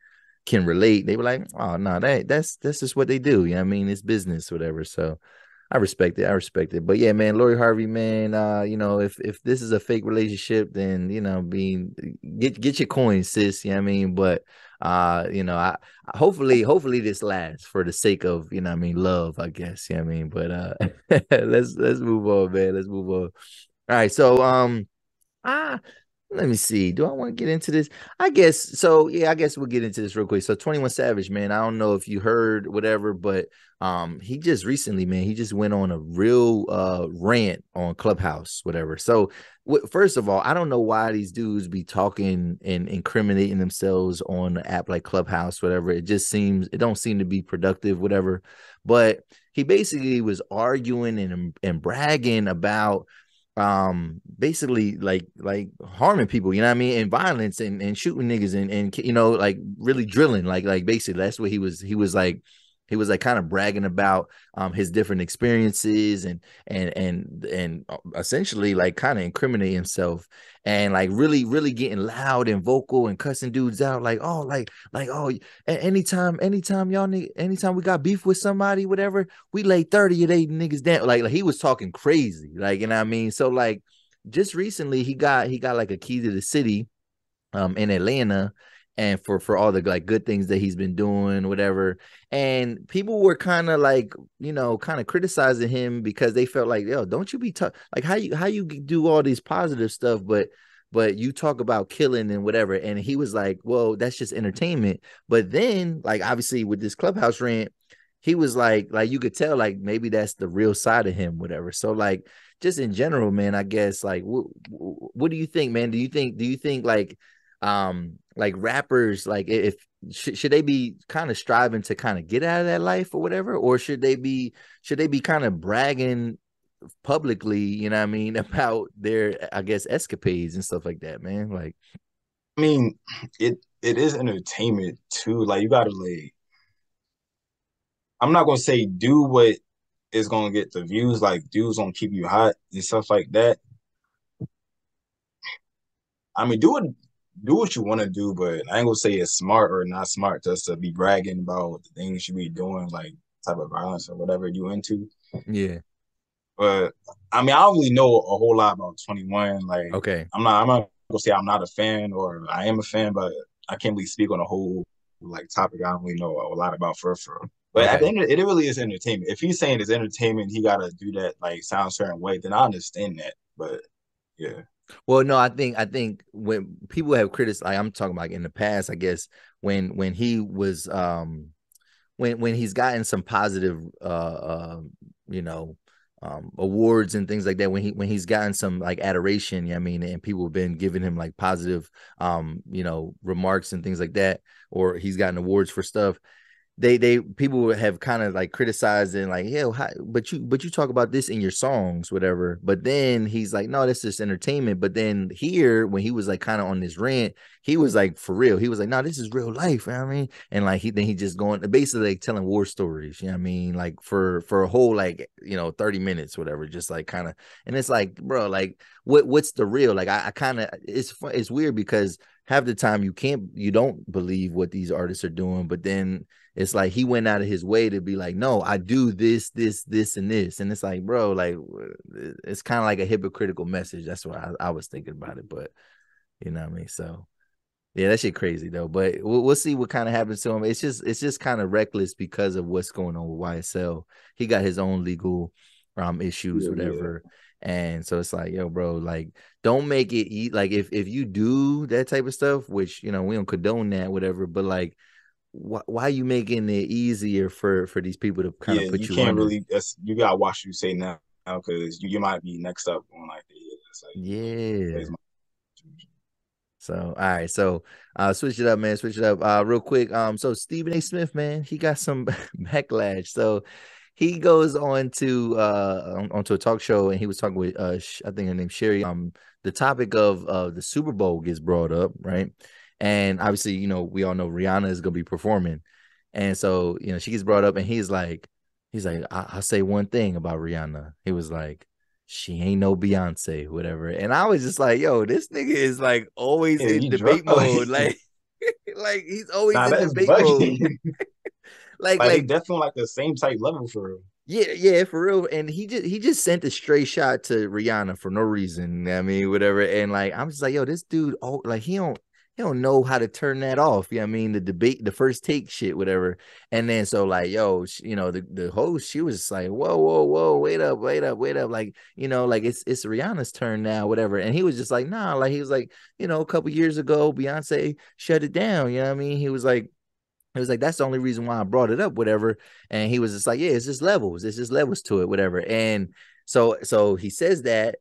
can relate. They were like, oh no, that's just what they do. You know what I mean? It's business, whatever. So I respect it. I respect it. But yeah, man, Lori Harvey, man, if this is a fake relationship, then being get your coins, sis. You know what I mean? But I hopefully this lasts for the sake of, I mean, love, I guess. You know what I mean? But let's move on, man. Let's move on. All right. So Ah, let me see. Do I want to get into this? I guess so. Yeah, I guess we'll get into this real quick. So 21 Savage, man, I don't know if you heard whatever, but he just recently, man, he just went on a real rant on Clubhouse, whatever. So first of all, I don't know why these dudes be talking and incriminating themselves on an app like Clubhouse, whatever. It don't seem to be productive, whatever. But he basically was arguing and bragging about basically like harming people, you know what I mean, and violence and shooting niggas and like really drilling, like basically that's what he was like kind of bragging about his different experiences and essentially like kind of incriminating himself and like really getting loud and vocal and cussing dudes out like, oh, like oh, anytime y'all need, anytime we got beef with somebody, whatever, we lay 30 of they niggas down. Like he was talking crazy, like, you know what I mean? So like just recently he got like a key to the city in Atlanta, and for all the like good things that he's been doing, whatever. And people were kind of like, kind of criticizing him because they felt like, yo, don't you be like how you do all these positive stuff, but you talk about killing and whatever. And he was like, well, that's just entertainment. But then, like, obviously with this Clubhouse rant, he was like you could tell like maybe that's the real side of him, whatever. So like just in general, man, I guess like what do you think, man? Do you think like rappers, like if should they be kind of striving to kind of get out of that life or whatever, or should they be kind of bragging publicly, you know what I mean, about their, I guess, escapades and stuff like that, man? Like, I mean, it is entertainment too. Like you gotta like I'm not gonna say do what is gonna get the views, like dudes gonna keep you hot and stuff like that. I mean, do what you want to do, but I ain't gonna say it's smart or not smart just to be bragging about the things you be doing, like type of violence or whatever you into. yeah, But I mean, I don't really know a whole lot about 21. Like, okay, I'm not gonna say I'm not a fan or I am a fan, but I can't really speak on a whole like topic I don't really know a lot about for. But at the okay. end, it really is entertainment. If he's saying it's entertainment, he gotta do that like sound a certain way. Then I understand that. But yeah, Well, no, I think when people have criticized, like I'm talking about in the past, I guess when he was when he's gotten some positive you know awards and things like that when he's gotten some like adoration, I mean, and people have been giving him like positive remarks and things like that, or he's gotten awards for stuff. They people have kind of like criticized and like, yeah, but you talk about this in your songs, whatever. But then he's like, no, that's just entertainment. But then here, when he was like kind of on this rant, he was like, for real, he was like, no, this is real life. You know what I mean? And like he just going basically like telling war stories. You know what I mean? Like for a whole like 30 minutes, whatever. Just like kind of, and it's like, bro, like what's the real? Like I kind of it's weird because half the time you don't believe what these artists are doing, but then it's like he went out of his way to be like, no, I do this, and this. And it's like, bro, like it's kind of like a hypocritical message. That's what I was thinking about it. But you know what I mean? So yeah, that shit crazy though. But we'll see what kind of happens to him. It's just kind of reckless because of what's going on with YSL. He got his own legal issues, whatever. Yeah. And so it's like, yo, bro, like don't make it like if you do that type of stuff, which we don't condone that, whatever, but like why are you making it easier for these people to kind of put you can't under? Really you gotta watch what you say now because you might be next up on like yeah. So all right, so switch it up, man. Switch it up real quick. So Stephen A. Smith, man, he got some backlash. So he goes on to onto a talk show and he was talking with I think her name's Sherry. The topic of the Super Bowl gets brought up, right? And obviously, we all know Rihanna is gonna be performing. And so, she gets brought up and he's like, I'll say one thing about Rihanna. He was like, she ain't no Beyonce, whatever. And I was just like, yo, this nigga is like always in debate mode. Like, like he's always in debate mode. like they definitely like the same type level for real. Yeah, for real. And he just sent a straight shot to Rihanna for no reason. I mean, whatever. And like, I'm just like, yo, this dude, like he don't know how to turn that off. You know what I mean? The debate, the first take shit, whatever. And then so like, yo, the host, she was like, whoa, wait up. Like, like it's Rihanna's turn now, whatever. And he was just like, nah, like he was like, a couple years ago, Beyonce shut it down. You know what I mean? He was like, that's the only reason why I brought it up, whatever. And he was just like, yeah, it's just levels to it, whatever. And so he says that.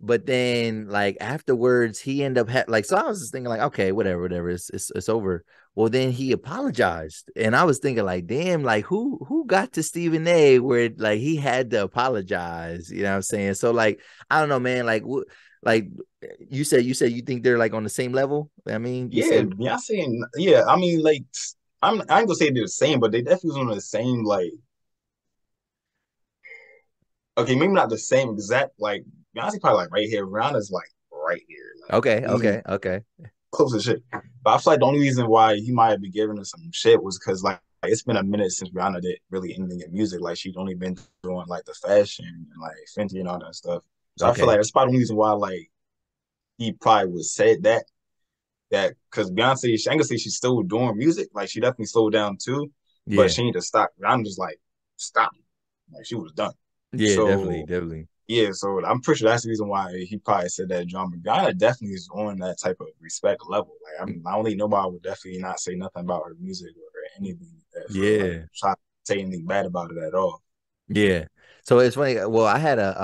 But then, like afterwards, he ended up so I was just thinking, like, okay, whatever, it's over. Well, then he apologized, and I was thinking, like, damn, like who got to Stephen A. where like he had to apologize? You know what I'm saying? So, like, I don't know, man. Like you said you think they're like on the same level. I mean, Beyonce and I mean, like, I ain't gonna say they're the same, but they definitely was on the same like. Okay, maybe not the same exact like. Beyonce probably like right here. Rihanna's like right here. Like, okay. Close as shit. But I feel like the only reason why he might have been giving her some shit was because like it's been a minute since Rihanna did really anything in music. Like she'd only been doing like the fashion and like Fenty and all that stuff. So I feel like that's probably the reason why like he probably was said that because Beyonce, she ain't gonna say she's still doing music. Like she definitely slowed down too, but she need to stop. Rihanna just like stop. Like she was done. Yeah, so, definitely. Yeah, so I'm pretty sure that's the reason why he probably said that drama. Rihanna definitely is on that type of respect level. Like I mean, I don't think nobody would definitely not say nothing about her music or anything. Like, try to say anything bad about it at all. Yeah. So it's funny. Well, I had a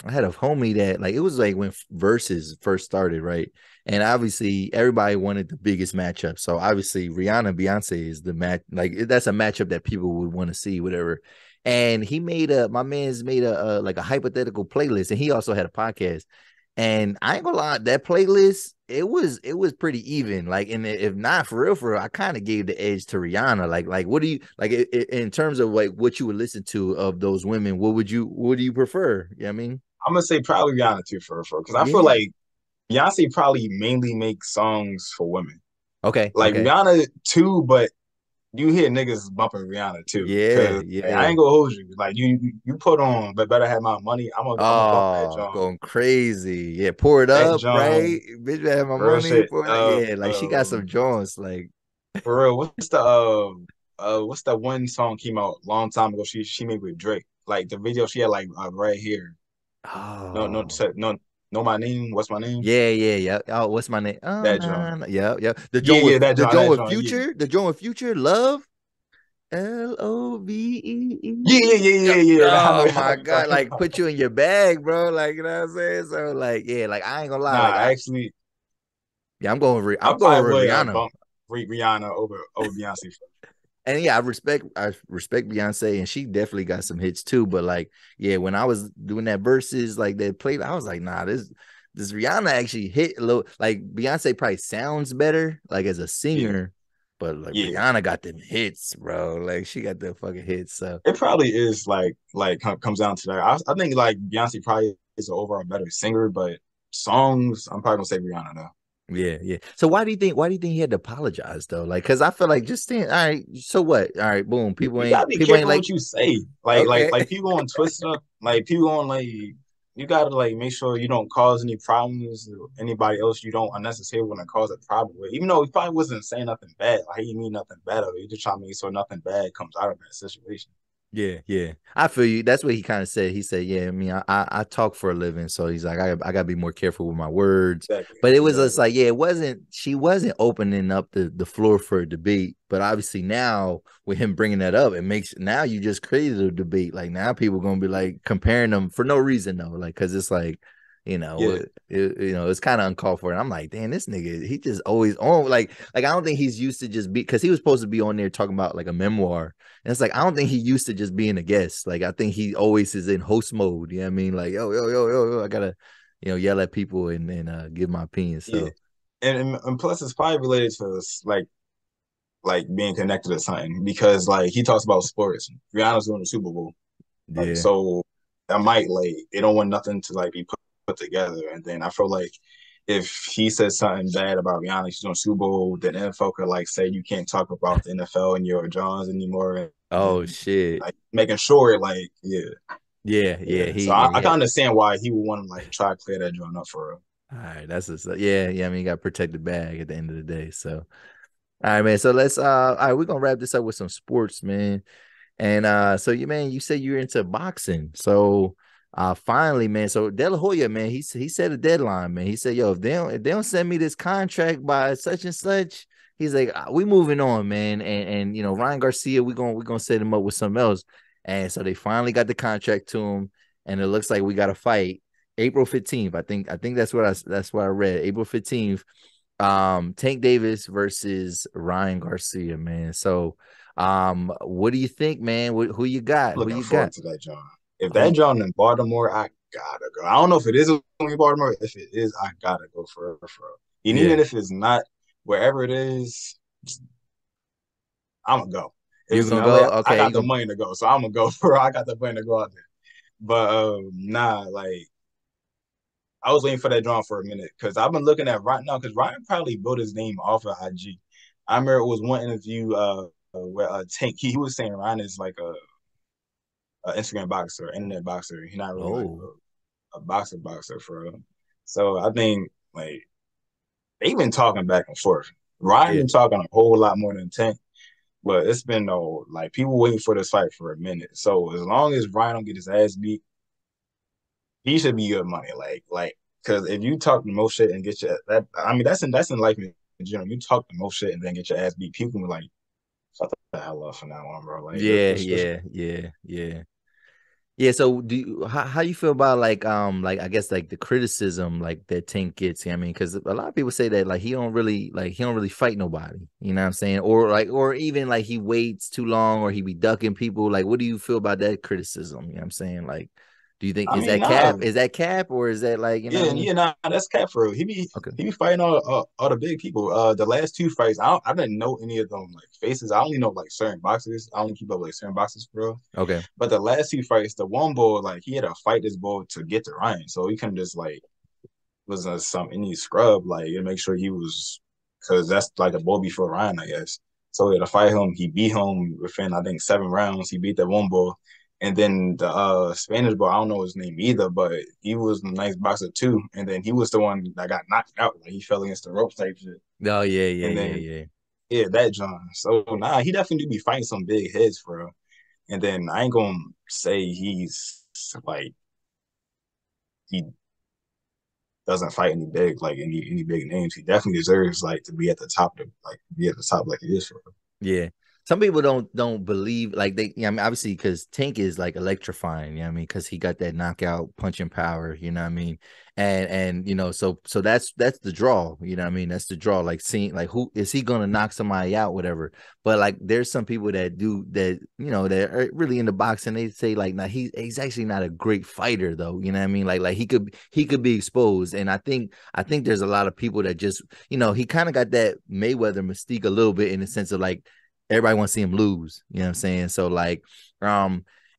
homie that like it was like when Verzuz first started, right? And obviously everybody wanted the biggest matchup. So obviously Rihanna Beyonce is the match. Like that's a matchup that people would want to see, whatever. And he my man's made a like a hypothetical playlist, and he also had a podcast. And I ain't gonna lie, that playlist it was pretty even. Like, and if not for real, I kind of gave the edge to Rihanna. Like, what do you like in terms of like what you would listen to of those women? What do you prefer? You know what I mean? I'm gonna say probably Rihanna too for because I feel like Beyonce probably mainly makes songs for women. Okay, like Rihanna too, but you hear niggas bumping Rihanna too. Yeah. I ain't gonna hold you. Like you put on, but better have my money. I'm gonna bump that John. Going crazy. Yeah, pour it up, right? Bitch, better have my money. Shit. Yeah, like she got some joints. Like for real. What's the one song came out a long time ago? She made with Drake. Like the video she had like right here. No, my name. What's my name? Yeah. Oh, what's my name? Oh, that John. Yeah. The joint with Future. Yeah. The joint with Future. Love. Love. Yeah. I know Oh my you're God. talking Like about. put you in your bag, bro. Like, you know what I'm saying? So like, yeah, like I ain't gonna lie. Nah, Like actually, yeah, I'm going with I I'm going probably with would Rihanna. bump Rihanna over Beyonce. And yeah, I respect Beyonce, and she definitely got some hits too. But like, yeah, when I was doing that verses, like they played, I was like, nah, this Rihanna actually hit a little. Like Beyonce probably sounds better, like as a Yeah, singer, but like yeah. Rihanna got them hits, bro. Like she got the fucking hits. So It probably is comes down to that. I think like Beyonce probably is an overall better singer, but songs, I'm probably gonna say Rihanna though. yeah, yeah. So why do you think he had to apologize though? Like, cause I feel like just saying, all right, so what? All right, boom. People You gotta ain't be people ain't careful like, what you say. okay. Like people on twist up. Like people on like you gotta like make sure you don't cause any problems to anybody else you don't unnecessarily want to cause a problem with. Even though he probably wasn't saying nothing bad. Like he mean nothing bad of it. He just trying to make sure nothing bad comes out of that situation. Yeah, yeah. I feel you. That's what he kind of said. He said, "Yeah, I mean, I talk for a living, so he's like, I gotta be more careful with my words." Exactly. But it was just Exactly. like, yeah, it wasn't. She wasn't opening up the floor for a debate. But obviously now with him bringing that up, it makes now you just created a debate. Like now people gonna be like comparing them for no reason though, like because it's like. Yeah. It's kind of uncalled for. And I'm like, damn, this nigga, he just always on like I don't think he's used to just be because he was supposed to be on there talking about like a memoir. And it's like I don't think he used to just being a guest. Like I think he always is in host mode. You know what I mean? Like yo, I gotta, yell at people and give my opinion. Yeah. So And plus it's probably related to like being connected to something because like he talks about sports. Rihanna's doing the Super Bowl. Like yeah. so that might like they don't want nothing to like be put together. And then I feel like if he says something bad about Rihanna, she's on Super Bowl, then NFL could like say you can't talk about the NFL and your Johns anymore. And Oh then shit. like making sure like Yeah, yeah. yeah. So He yeah, I he can had understand why he would want to like try to clear that joint up for real. all right, that's just yeah, yeah. I mean, you got to protect the bag at the end of the day. So all right, man. So let's all right, we're gonna wrap this up with some sports, man. And so you man, you said you're into boxing. So finally, man. So De La Hoya, man, he set a deadline, man. He said, yo, if they don't send me this contract by such and such, he's like, we moving on, man. And Ryan Garcia, we're gonna set him up with something else. And so they finally got the contract to him, and it looks like we got a fight April 15th. I think that's what I read. April 15th. Tank Davis versus Ryan Garcia, man. So what do you think, man? Who you got? Who Looking you got? forward to that joint. If Who that you, joint in Baltimore, I gotta go. I don't know if it is only Baltimore. If it is, I gotta go for real. And yeah. even if it's not, wherever it is, I'm gonna go. If You it's in gonna LA, go? I Okay, got you the gonna money to go, so I'm gonna go for. I got the money to go out there. But nah, like I was waiting for that drawing for a minute because I've been looking at right now because Ryan probably built his name off of IG. I remember it was one interview where Tank he was saying Ryan is like a Instagram boxer, internet boxer. He's not really like oh a boxer for real. So I think like they've been talking back and forth. Ryan yeah. been talking a whole lot more than Tank. But it's been no like people waiting for this fight for a minute. So as long as Ryan don't get his ass beat, he should be good money. Like because if you talk the most shit and get your that I mean that's in life in general. You talk the most shit and then get your ass beat. People be like, shut the hell up from now on, bro. Like Yeah, it's yeah, yeah, yeah. Yeah, so how you feel about like I guess like the criticism like that Tank gets? I mean, because a lot of people say that like he don't really fight nobody, you know what I'm saying? Or even like he waits too long or he be ducking people. Like, what do you feel about that criticism? You know what I'm saying? Like, do you think I is mean, that nah, cap? Is that cap or is that like, you know yeah, what I and mean? yeah, nah, that's Cat for real. Okay. He be fighting all the big people. The last two fights, I didn't know any of them like faces. I only know like certain boxers. I only keep up like certain boxers for real. Okay. But the last two fights, the one boy like he had to fight this boy to get to Ryan, so he couldn't just like was some any scrub like and make sure he was because that's like a boy before Ryan, I guess. So he had to fight him. He beat him within I think 7 rounds. He beat that one boy. And then the Spanish boy, I don't know his name either, but he was a nice boxer too. And then he was the one that got knocked out. Like he fell against the ropes type shit. Oh yeah, yeah, And yeah, then yeah. yeah, that John. So nah, he definitely do be fighting some big heads for real. And then I ain't gonna say he's like he doesn't fight any big like any big names. He definitely deserves like to be at the top of like be at the top like he is for real. Yeah. some people don't believe like they. I mean, obviously because Tank is like electrifying. You know what I mean? Because he got that knockout punching power. You know what I mean? And so that's the draw. You know what I mean? That's the draw. Like seeing like who is he gonna knock somebody out, whatever. But like there's some people that do that. That are really into boxing. They say like, nah, he's actually not a great fighter though. You know what I mean? Like he could be exposed. And I think there's a lot of people that just he kind of got that Mayweather mystique a little bit in the sense of like everybody wants to see him lose. You know what I'm saying? So like,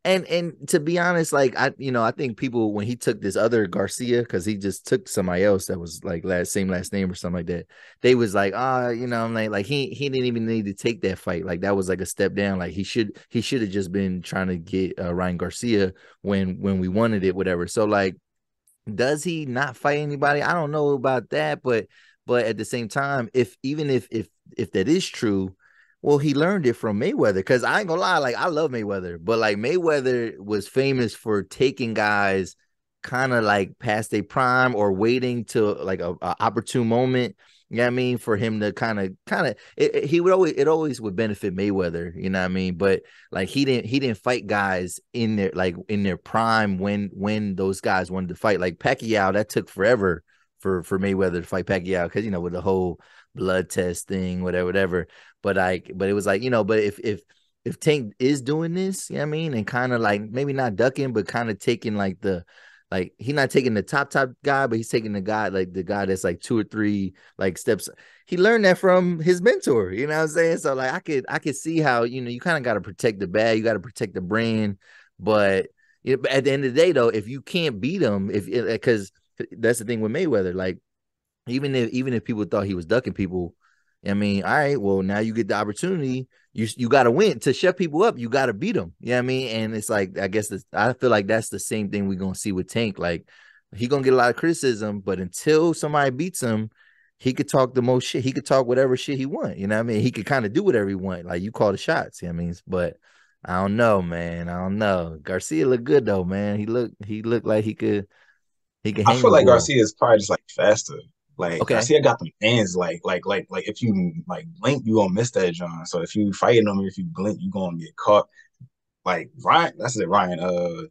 and to be honest, like I think people when he took this other Garcia, because he just took somebody else that was like same last name or something like that, they was like, I'm like he didn't even need to take that fight. Like that was like a step down. Like he should have just been trying to get Ryan Garcia when we wanted it, whatever. So like, does he not fight anybody? I don't know about that, but at the same time, if that is true, well, he learned it from Mayweather. Because I ain't gonna lie, like I love Mayweather, but like Mayweather was famous for taking guys kind of like past their prime or waiting to like a opportune moment. You know what I mean? For him to kind of he would always would benefit Mayweather, you know what I mean? But like he didn't fight guys in their prime when those guys wanted to fight. Like Pacquiao, that took forever for Mayweather to fight Pacquiao because with the whole blood test thing, whatever. But it was like, but if Tank is doing this, you know what I mean, and kind of like maybe not ducking, but kind of taking like he's not taking the top guy, but he's taking the guy that's like two or three like steps. He learned that from his mentor, you know what I'm saying? So like I could see how, you kind of got to protect the bag, you got to protect the brand, but at the end of the day though, if you can't beat him, because that's the thing with Mayweather, like even if people thought he was ducking people, I mean, all right, well now you get the opportunity. You got to win to shut people up. You got to beat them. You know what I mean? And it's like, I guess I feel like that's the same thing we're gonna see with Tank. Like he gonna get a lot of criticism, but until somebody beats him, he could talk the most shit. He could talk whatever shit he want. You know what I mean? He could kind of do whatever he want. Like you call the shots. You know what I mean? But I don't know, man. I don't know. Garcia looked good though, man. He looked like he could I hang feel the like bull. Garcia is probably just like faster. Like Okay. Garcia got them hands. Like if you like blink, you gonna miss that John. So if you fighting him, if you blink, you gonna get caught. Like Ryan, that's it. Ryan,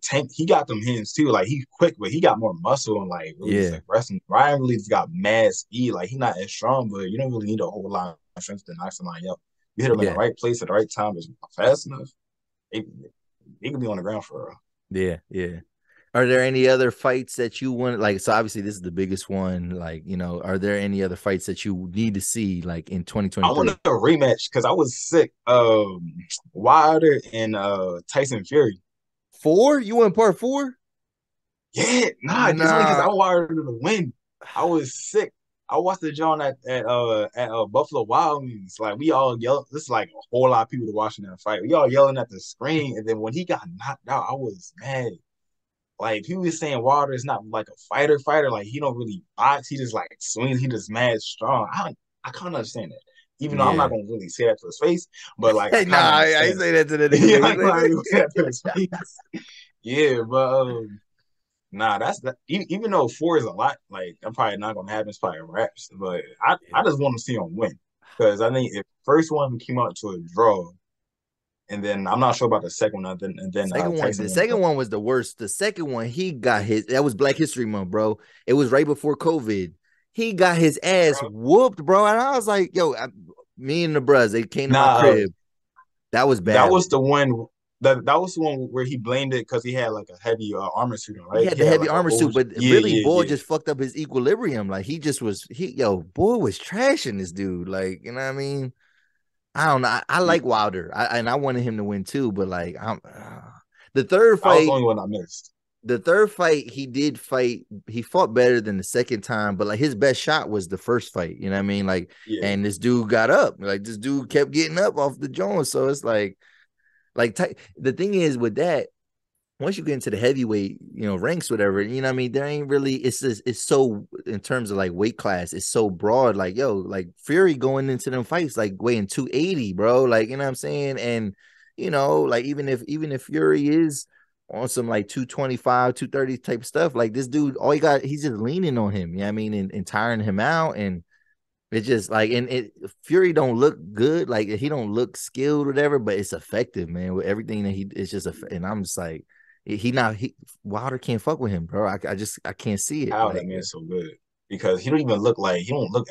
Tank, he got them hands too. Like he's quick, but he got more muscle and like really just Yeah. like wrestling. Ryan really just got mad speed. Like he's not as strong, but you don't really need a whole lot of strength to knock somebody up. You hit him in the Yeah. right place at the right time, is fast enough. He can be on the ground for real. Yeah. Yeah. Are there any other fights that you want? Like, so obviously this is the biggest one. Like, are there any other fights that you need to see like in I want 2023? a rematch because I was sick. Wilder and Tyson Fury. 4? You want part 4? Yeah, nah, it's only because Nah. I wanted to win. I was sick. I watched the John at Buffalo Wild Wings. Like we all yelled. This is like a whole lot of people to watching that fight. We all yelling at the screen, and then when he got knocked out, I was mad. Like people was saying, Wilder is not like a fighter. Like he don't really box. He just like swings. He just mad strong. I kind of understand that. Even though I'm not Yeah. gonna really say that to his face, but like I Hey, nah, kind of I ain't understand say that to the it. nigga Yeah, face. I'm not gonna say that to his face. Yeah, but nah, that's that. Even though 4 is a lot, like I'm probably not gonna have this probably raps, but I just want to see him win because I think if first one came out to a draw, and then I'm not sure about the second one, and then The Tyson won. second one was the worst. The second one, he got that was Black History Month, bro. It was right before COVID. He got his ass whooped, bro. And I was like, yo, me and the bros, they came to my Nah, crib. That was that bad. was the one. That was the one where he blamed it because he had like a heavy armor suit on, He right? had He the had heavy like a armor whole suit, but yeah, really, yeah, boy yeah. just fucked up his equilibrium. Like boy was trashing this dude. Like, you know what I mean? I don't know. I Yeah. like Wilder, and I wanted him to win too. But like, the third That was the fight, only one I missed. he did fight. He fought better than the second time, but like his best shot was the first fight. You know what I mean? Like, Yeah, and this dude got up. Like this dude kept getting up off the joint. So it's like the thing is with that, once you get into the heavyweight, ranks, whatever, what I mean, there ain't really, it's so, in terms of like weight class, it's so broad. Like, yo, like Fury going into them fights, like weighing 280, bro. Like, you know what I'm saying? And, like even if Fury is on some like 225, 230 type stuff, like this dude, he's just leaning on him, you know what I mean? And tiring him out. And It's just like, and Fury don't look good, like he don't look skilled or whatever, but it's effective, man. With everything that it's just and I'm just like, Wilder can't fuck with him, bro. I can't see it. How Like, that man's so good because he don't look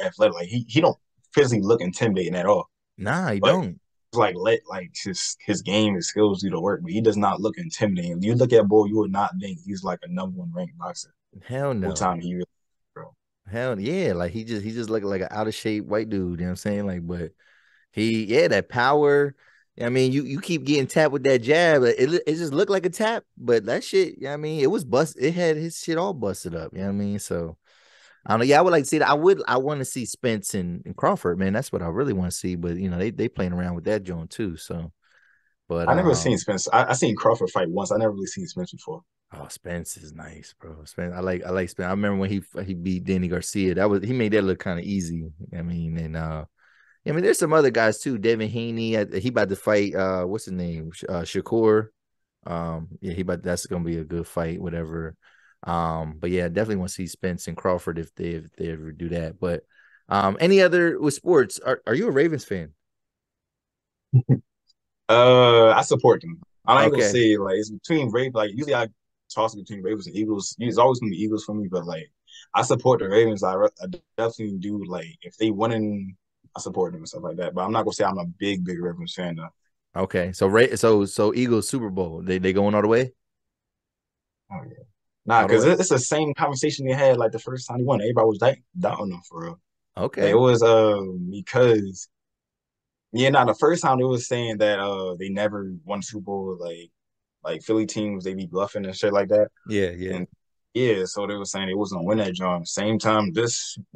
athletic. Like he don't physically look intimidating at all. nah, he But don't. like let like his game, his skills do the work, but he does not look intimidating. If you look at Bull, you would not think he's like a #1 ranked boxer. Hell Full no. time he really, bro. Hell yeah. Like he just looked like an out of shape white dude. You know what I'm saying? Like, but that power. I mean, you keep getting tapped with that jab. It just looked like a tap, but that shit, I mean, it was bust. It had his shit all busted up. You know what I mean? So I don't know. Yeah, I would like to see that. I want to see Spence and Crawford, man. That's what I really want to see. But they playing around with that joint too. So, but I never seen Spence. I seen Crawford fight once. I never really seen Spence before. oh, Spence is nice, bro. Spence, I like Spence. I remember when he beat Danny Garcia. He made that look kind of easy. I mean, and I mean, there's some other guys too. Devin Haney, he about to fight. What's his name? Shakur. Yeah, that's gonna be a good fight. Whatever. But yeah, I definitely want to see Spence and Crawford if they ever do that. But any other with sports? Are you a Ravens fan? I support them. I ain't gonna Okay. say like it's between Ravens. Like usually I toss it between Ravens and Eagles. It's always gonna be Eagles for me, but like I support the Ravens. I definitely do. Like if they winning, I support them and stuff like that. But I'm not gonna say I'm a big Ravens fan though. Okay. So Eagles Super Bowl. They going all the way? Oh yeah. Nah, All the because way. it's the same conversation they had like the first time they won. Everybody was doubting them for real. Like it Okay. was because yeah, nah, the first time they was saying that they never won Super Bowl like Philly teams they be bluffing and shit like that. Yeah, yeah. And yeah, so they were saying they wasn't gonna win that joint. Same time, the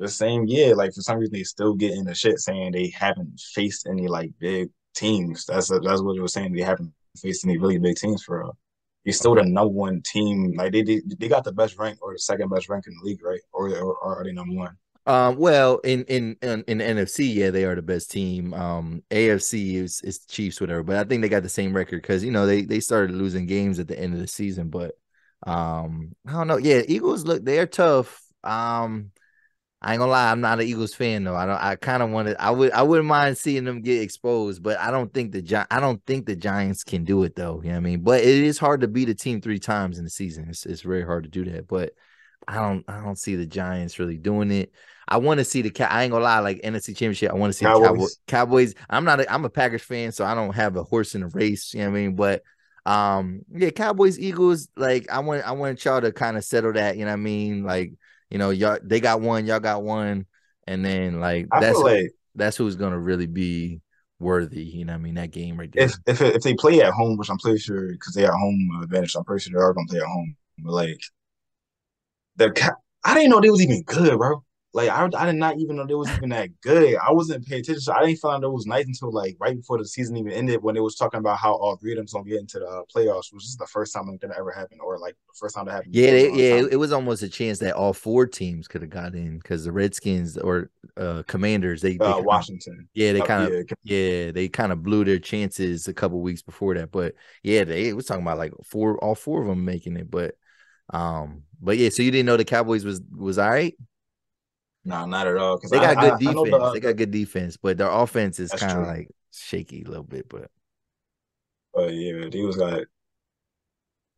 same year, like for some reason they still get in the shit saying they haven't faced any like big teams. That's what they were saying. They haven't faced any really big teams for real. He's still the Okay. #1 team. Like they got the best rank or the second best rank in the league, right? Or are they #1? Well, in the NFC, yeah, they are the best team. AFC is Chiefs, whatever. But I think they got the same record because they started losing games at the end of the season. But I don't know. Yeah, Eagles they're tough. I ain't gonna lie, I'm not an Eagles fan though. I kind of wanted. I wouldn't mind seeing them get exposed, but I don't think the Giants can do it though. You know what I mean? But it is hard to beat a team 3 times in the season. It's very hard to do that. But I don't see the Giants really doing it. I want to see I ain't gonna lie, like NFC Championship. I want to see the Cowboys. Cowboys. I'm a Packers fan, so I don't have a horse in the race. You know what I mean? But yeah, Cowboys, Eagles. Like I want y'all to kind of settle that. You know what I mean? Like y'all they got one, y'all got one, and then like I feel like that's who's gonna really be worthy. You know what I mean? That game right if there. if if they play at home, which I'm pretty sure because they are home advantage, I'm pretty sure they are gonna play at home. But like I didn't know they was even good, bro. Like I did not even know they was even that good. I wasn't paying attention. So I didn't find out it was nice until like right before the season even ended when they was talking about how all three of them gonna get into the playoffs, which is the first time like that ever happened, or like the first time that happened Yeah, before a long time. it was almost a chance that all 4 teams could have got in because the Redskins or Commanders, they kind of Washington. yeah, Yeah, they kind of blew their chances a couple weeks before that. But yeah, they was talking about like all 4 of them making it. But yeah, so you didn't know the Cowboys was all right. nah, not at all. Because They got good I know defense. They got good defense, but their offense is that's kind of true. like shaky a little bit. But But yeah,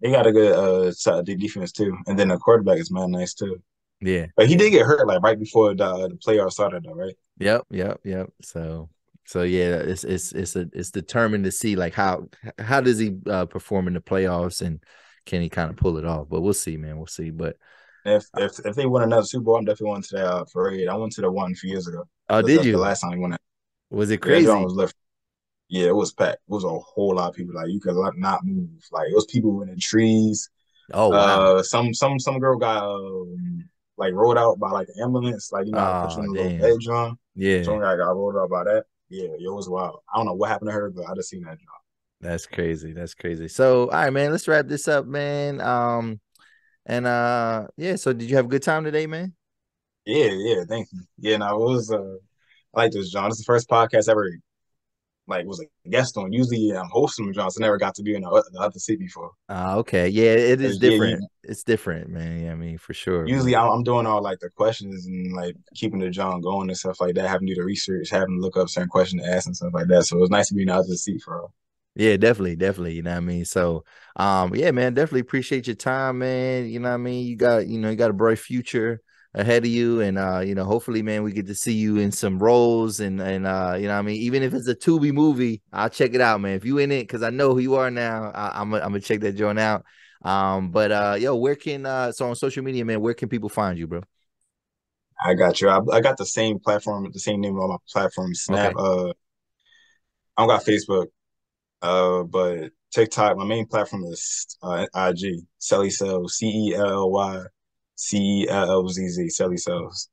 they got a good defense too, and then the quarterback is man nice too. yeah, But he yeah. did get hurt like right before the playoffs started, though, right? Yep. So yeah, it's determined to see like how does he perform in the playoffs and can he kind of pull it off? But we'll see, man. We'll see. But If they win another Super Bowl, I'm definitely going to that parade. I went to the one a few years ago. did The you? last time I went. Was it Yeah, John crazy? was left. Yeah, it was packed. It was a whole lot of people. Like you could not move. Like it was people in the trees. Oh wow. Some girl got like rolled out by like the ambulance. Like how to put you Oh in a little damn. bed, John. Yeah, Some guy got rolled out by that. Yeah, it was wild. I don't know what happened to her, but I just seen that, John. that's crazy. That's crazy. So all right, man. Let's wrap this up, man. And yeah. So did you have a good time today, man? Yeah. Thank you. Yeah, no, it was. I like this, John. It's the first podcast ever like was a guest on. Usually I'm hosting John, so I never got to be in the other seat before. Okay. Yeah, it is Yeah, different. it's different, man. Yeah, I mean, for sure. Usually, But I'm doing all like the questions and like keeping the John going and stuff like that. Having to do the research, having to look up certain questions to ask and stuff like that. So it's nice to be in the other seat for real. yeah, definitely. You know what I mean? So, yeah, man, definitely appreciate your time, man. You know what I mean? You got a bright future ahead of you. And, hopefully, man, we get to see you in some roles and you know what I mean? Even if it's a Tubi movie, I'll check it out, man. If you in it, because I know who you are now, I'm gonna check that joint out. But yo, where can, so on social media, man, where can people find you, bro? I got you. I got the same platform, the same name on my platform, Snap. Okay. I don't got Facebook, but TikTok. My main platform is IG. Celly Cells, CELLYCELLZZ. Celly Cells.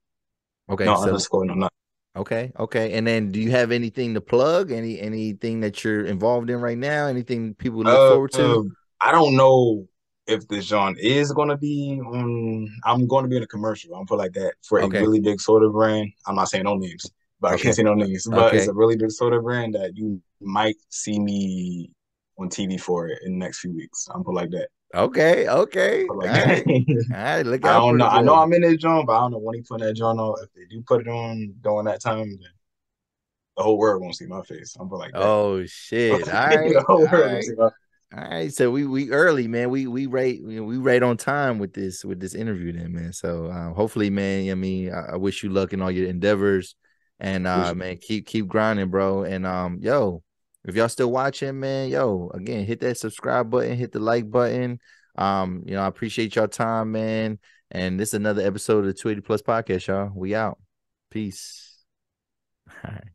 Okay. No So, underscore. No, not. okay. And then do you have anything to plug? Anything that you're involved in right now? Anything people look Uh, forward to? uh, I don't know if this John is gonna be on. I'm going to be in a commercial. I'm put like that for a Okay. really big soda brand. I'm not saying no names, but I can't Okay. say no names. But it's Okay. a really big soda brand that you might see me on TV for it in the next few weeks. I'm put like that. Okay. Okay. Put All like right. that. All right. Look I out don't for know. the I know boy. I'm in this John, but I don't know when he put that John on. If they do put it on during that time, then the whole world won't see my face. I'm put like that. Oh shit. All The right. whole All world won't right. see my. All right. So we early, man. We right on time with this interview then, man. So hopefully, man, I mean, I wish you luck in all your endeavors and Appreciate man, keep grinding, bro. And yo, if y'all still watching, man, yo, again, hit that subscribe button, hit the like button. I appreciate y'all time, man. And this is another episode of the 280 Plus podcast, y'all. We out. Peace. All right.